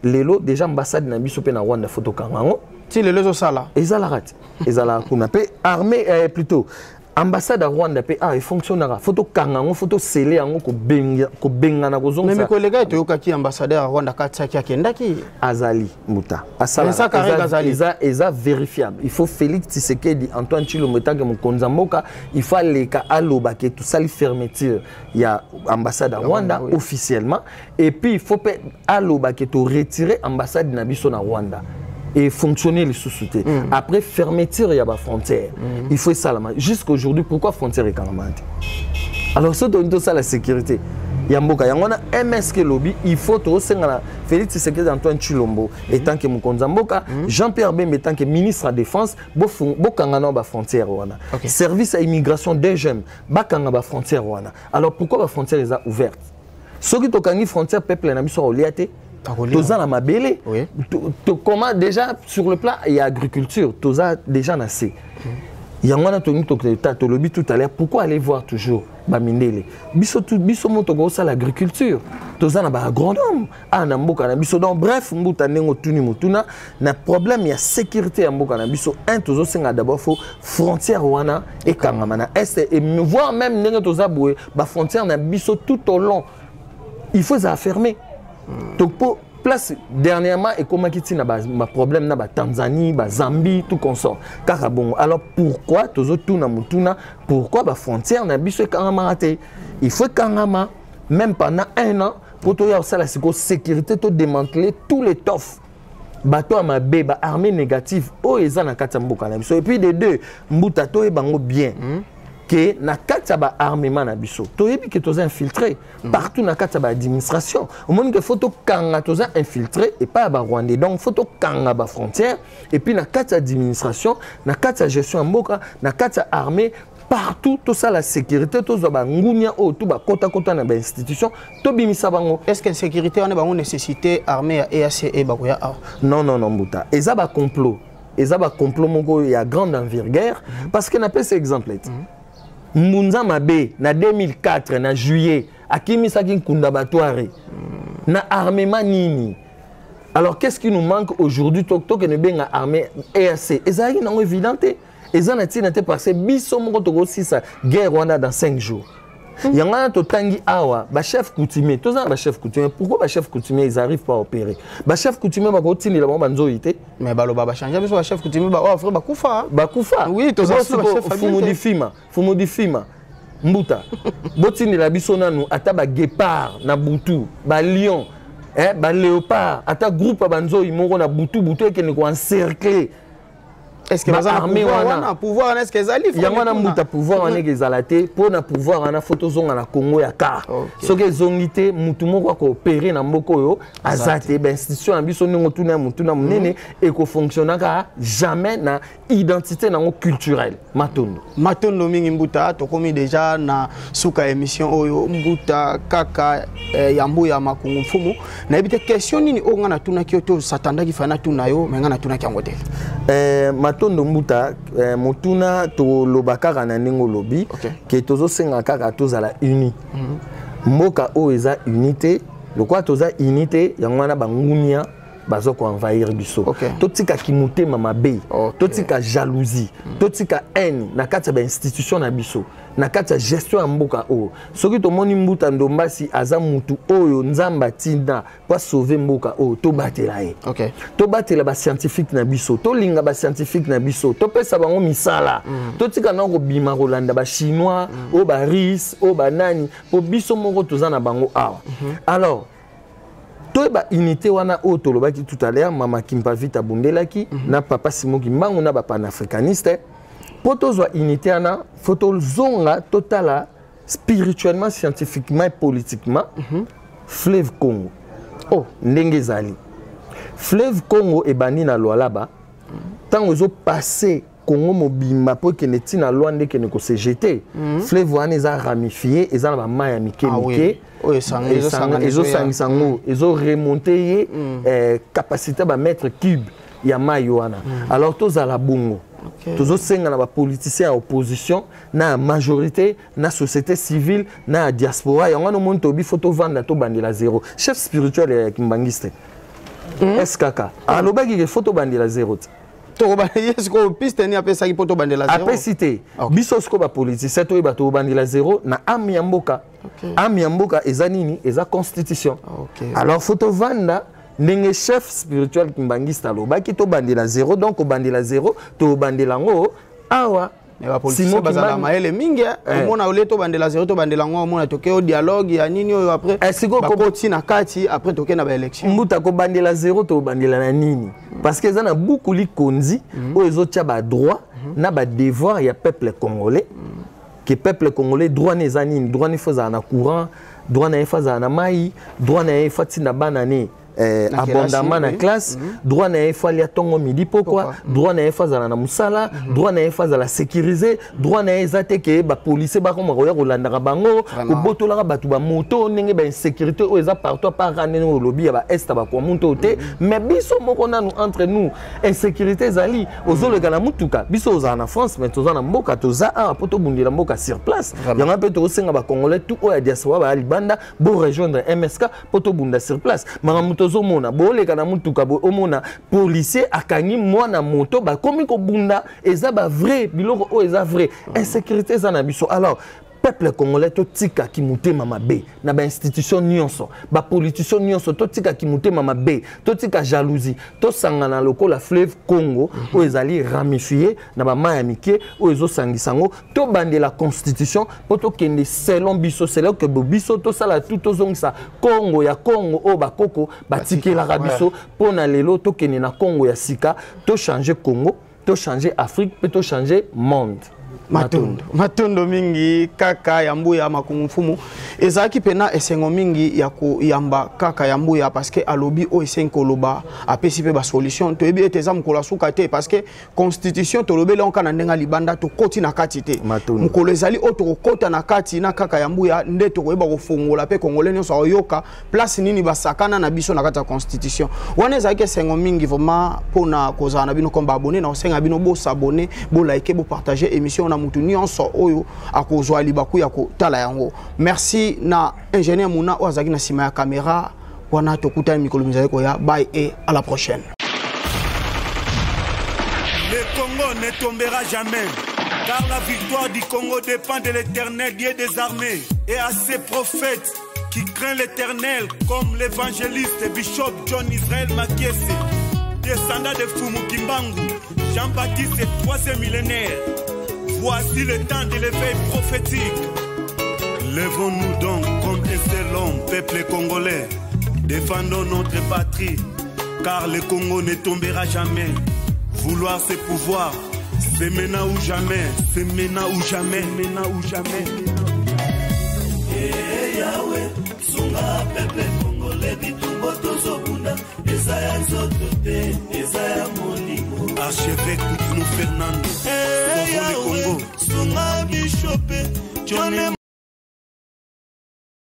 S1: lelo déjà ambassade na biso pe na Rwanda photo kangango
S2: ti lelo zo sala
S1: ezala rati ezala kuna pe armée plutôt ambassade à Rwanda pe il fonctionnera photo kangango photo scellé yango ko benga na kozonga
S2: mais kolega to yoka ambassadeur à Rwanda katsaki akendaki
S1: azali muta asala eza vérifiable il faut Félix Tshisekedi Antoine Tshilombo que mon konzamboka il faut leka aloba que tout ça li fermeture il y a ambassade à Rwanda officiellement et puis il faut aloba que to retirer ambassade na biso na Rwanda et fonctionner les sous-soutés. Après, fermeture, il y a des frontières. Il faut ça. Jusqu'à aujourd'hui, pourquoi frontières est carrément? Alors, ça donne tout ça la sécurité. Il y a un MSK lobby, il faut aussi Félix Tshisekedi Antoine Tshilombo, étant que Mukonzamboka, Jean-Pierre Bemba, étant que ministre de la Défense, Bokangana ba frontière. Service à immigration des jeunes, Bakanga ba frontière. Alors, pourquoi la frontière est ouverte? Ceux qui ont une frontière, peuple n'a pas lié. Toza na mabele comment déjà sur le plan il y a agriculture toza déjà nassé yangwana to lobby tout à l'heure pourquoi aller voir toujours bamindele biso moto ça l'agriculture toza na ba agronome na mboka na biso donc bref mbuta nengo tuni mutuna na problème il y a sécurité ya mboka na biso tozo senga d'abord faut frontière wana et kangama na est et voir même nengo toza boé ba frontière na biso tout au long il faut ça fermer. Donc pour place dernièrement et comment qui na ma problème na ba Tanzanie, ba Zambie tout consort. Car bon alors pourquoi tozo tuna mutuna pourquoi ba frontière na biso kangama raté? Il faut kangama même pendant 1 an pour to ya ça la sécurité to démanteler tous les toffs. Bateau à ma ba armée négative o eza na katamboka na biso et puis de deux mbuta to e bango bien. Que na kati ba armement na biso to yebi que toza infiltré partout na kati ba administration au monde que photo kanga toza infiltré et pas ba Rwandais donc photo kanga ba frontière et puis na kati administration na kati gestion mboka na kati armée partout tout ça la sécurité tout ça ba ngunya o tout ba kota na ba institution to bimisa bango
S2: est-ce que sécurité on a bango nécessité armée et ACE ba koya
S1: non mbuta eza ba complot moko ya grande envergure parce que na pese exemple Munza Mabe, na 2004, na juillet, Akimi Sakin Kundabatouare, na armement nini. Alors qu'est-ce qui nous manque aujourd'hui? Tok ne benga armée EAC. Et ça est évidenté. Et ça n'a été passé bisomoko toko si ça guerre Rwanda dans 5 jours. Yanga to tangi awa ba chef coutumier to za ba chef coutumier pourquoi ba chef coutumier ils arrivent pas à opérer ba chef coutumier ba ko tindi la ba nzoité
S2: mais ba lo ba changer biso ba chef coutumier ba frère ba kufa
S1: oui to za fumu difima mbuta botindi la biso nanu ata ba guépard na butu ba lion ba léopard ata groupe ba nzoyi moko na butu et ne ko encercler.
S2: Est-ce que l'armée a pouvoir est-ce que zali
S1: il y a un pouvoir en exalté pour na pouvoir na photo zonga na Congo ya car ce que zongité mutu moko ko opérer na mboko yo azate ben institution ambiso ningo tuna mutuna munene et ko fonctionnera jamais na identité na culturelle
S2: matondo mingi mbuta to komi déjà na suka émission oyo mbuta kaka yambu ya makungu mfumu na ebite question nini o ngana tuna kyoto satanda ki fana tuna yo mais ngana tuna kyangote
S1: matondo mbuta motuna to lobaka na ningo lobi ke tozo senga kaka tozala uni mboka o eza unité lokwa toza unité yangwana bangunia bazoko envahir biso totika kimute mama be totika jalousie totika haine na kati ba institution na biso na kati gestion ya mboka o soki to moni mbuta ndombasi aza mutu oyo nzamba tinda pa sauver mboka o to batela ye to batela ba scientifique na biso to linga ba scientifique na biso to pesa bango misala to tika na ko bima rolanda ba chinois o ba ris o ba nani po biso moko toza na bango awa alors to ba unité wana o to lobaki tout à l'heure mama Kimpa Vita Bundelaki na papa Simoki Mbangu na ba panafricaniste potozwa unité ana photo zonga totala spirituellement scientifiquement et politiquement fleuve Congo ndenge zali fleuve Congo e bani na loalaba tango zo passer Congo mobimba po ke neti na loande ke ne ko se jeter fleuve wana eza ramifié eza na ba maya mike ezo remonter capacité ba mètre cube ya mayoana alors tozala bongo tozo senga na ba politiciens à opposition na majorité na société civile na diaspora yango no monto bi photo vanda to bandela zéro chef spirituel ya Kimbangiste SKK alobaki ke photo bandela 0
S2: to ba yesko piste ni apesa ki photo bandela 0
S1: après cité biso sko ba politicien to ba to bandela 0 na ami ya mboka ami ya mboka eza nini eza constitution alors photo vanda ndenge chef spirituel kimbangista alobaki to bandela 0 donc o bandela 0 to bandela ngo awa
S2: Simon bazala maele mingi omona oleto bandela 0 to bandela ngo omona toke au dialogue ya nini oyo après bakoti na kati après toke na ba élection
S1: mbuta ko bandela 0 to bandela na nini parce que ça na beaucoup li konzi o ezotia ba droit na ba devoir ya peuple congolais que peuple congolais droit ne za nini droit ne faza na courant droit na faza na mai droit na fati na banane abondamment na classe droit na efali atongo midi pourquoi droit na efazala na musala droit na efazala sécuriser droit na ezate ke ba police ba ko moya ko landaka bango ko botola ba tu ba moto ndenge ba insécurité o eza partout par raneno lobby ba est ba ko monto te mais biso moko na nous entre nous insécurité zali ozolo kana mutuka biso oza na France mais toza na mboka toza a poto bundira mboka sur place yanga pe to senga ba congolais tout o ya diaspora ba libanda bo rejoindre MSK poto bunda sur place mona boleka na mutuka bo omona policier akangi mwana moto ba komi ko bunda eza ba vrai biloko o eza vrai insécurité za na biso alors peuple congolais to tika ki mutema mabe na ba institution nyonso ba politicien nyonso to tika ki mutema mabe to tika jalousie to sangana lokola fleuve Congo o ezali ramifié na ba maya mike o ezo sangisango to bande la constitution poto kende selon biso selon que biso to sala tout ozongisa Congo ya Congo o ba koko batikela biso pona lelo to kende na Congo ya sika to changer Congo to changer Afrique peut to changer monde. Matondo
S2: mingi kaka ya mbuya makumfumu ezaki pena esengo mingi ya kuyamba kaka ya mbuya parce que alobi o esenko loba apesi pe ba solution to ebi eteza mkola suka te parce que constitution to lobela onka na ndenga libanda to koti na kati te mkolo ezali o to kota na kati na kaka ya mbuya nde to koyeba ko fongola pe congolais nyonso oyoka place nini basakana na biso na kati ya constitution wana ezaki esengo mingi vraiment pona kozana na bino komba abonné na osenga bino bo s'abonner bo liker bo partager émission na mutu nyonso oyo akozwa libaku ya kotala yango. Merci na ingénieur Mouna Oazaki na sima ya caméra wana tokuta mikolo mizaleko ya bye et à la prochaine.
S4: Le Congo ne tombera jamais car la victoire du Congo dépend de l'Éternel Dieu des armées et à ses prophètes qui craignent l'Éternel comme l'évangéliste Bishop John Israël Makiese, descendant de Fumu Kimbangu, Jean-Baptiste et 3e millénaire. Voici le temps de l'éveil prophétique. Lèvons-nous donc contre un seul homme, peuple congolais. Défendons notre patrie, car le Congo ne tombera jamais. Vouloir c'est pouvoir, c'est maintenant ou jamais, c'est maintenant ou jamais, maintenant ou jamais.
S6: Eh Yahweh, sunga peuple congolais, bitumbo tozobunda, Ezaya nzotote, Ezaya molimo.
S4: Archevêque Koutounou Fernando,
S6: Yahweh, sunga bishopé,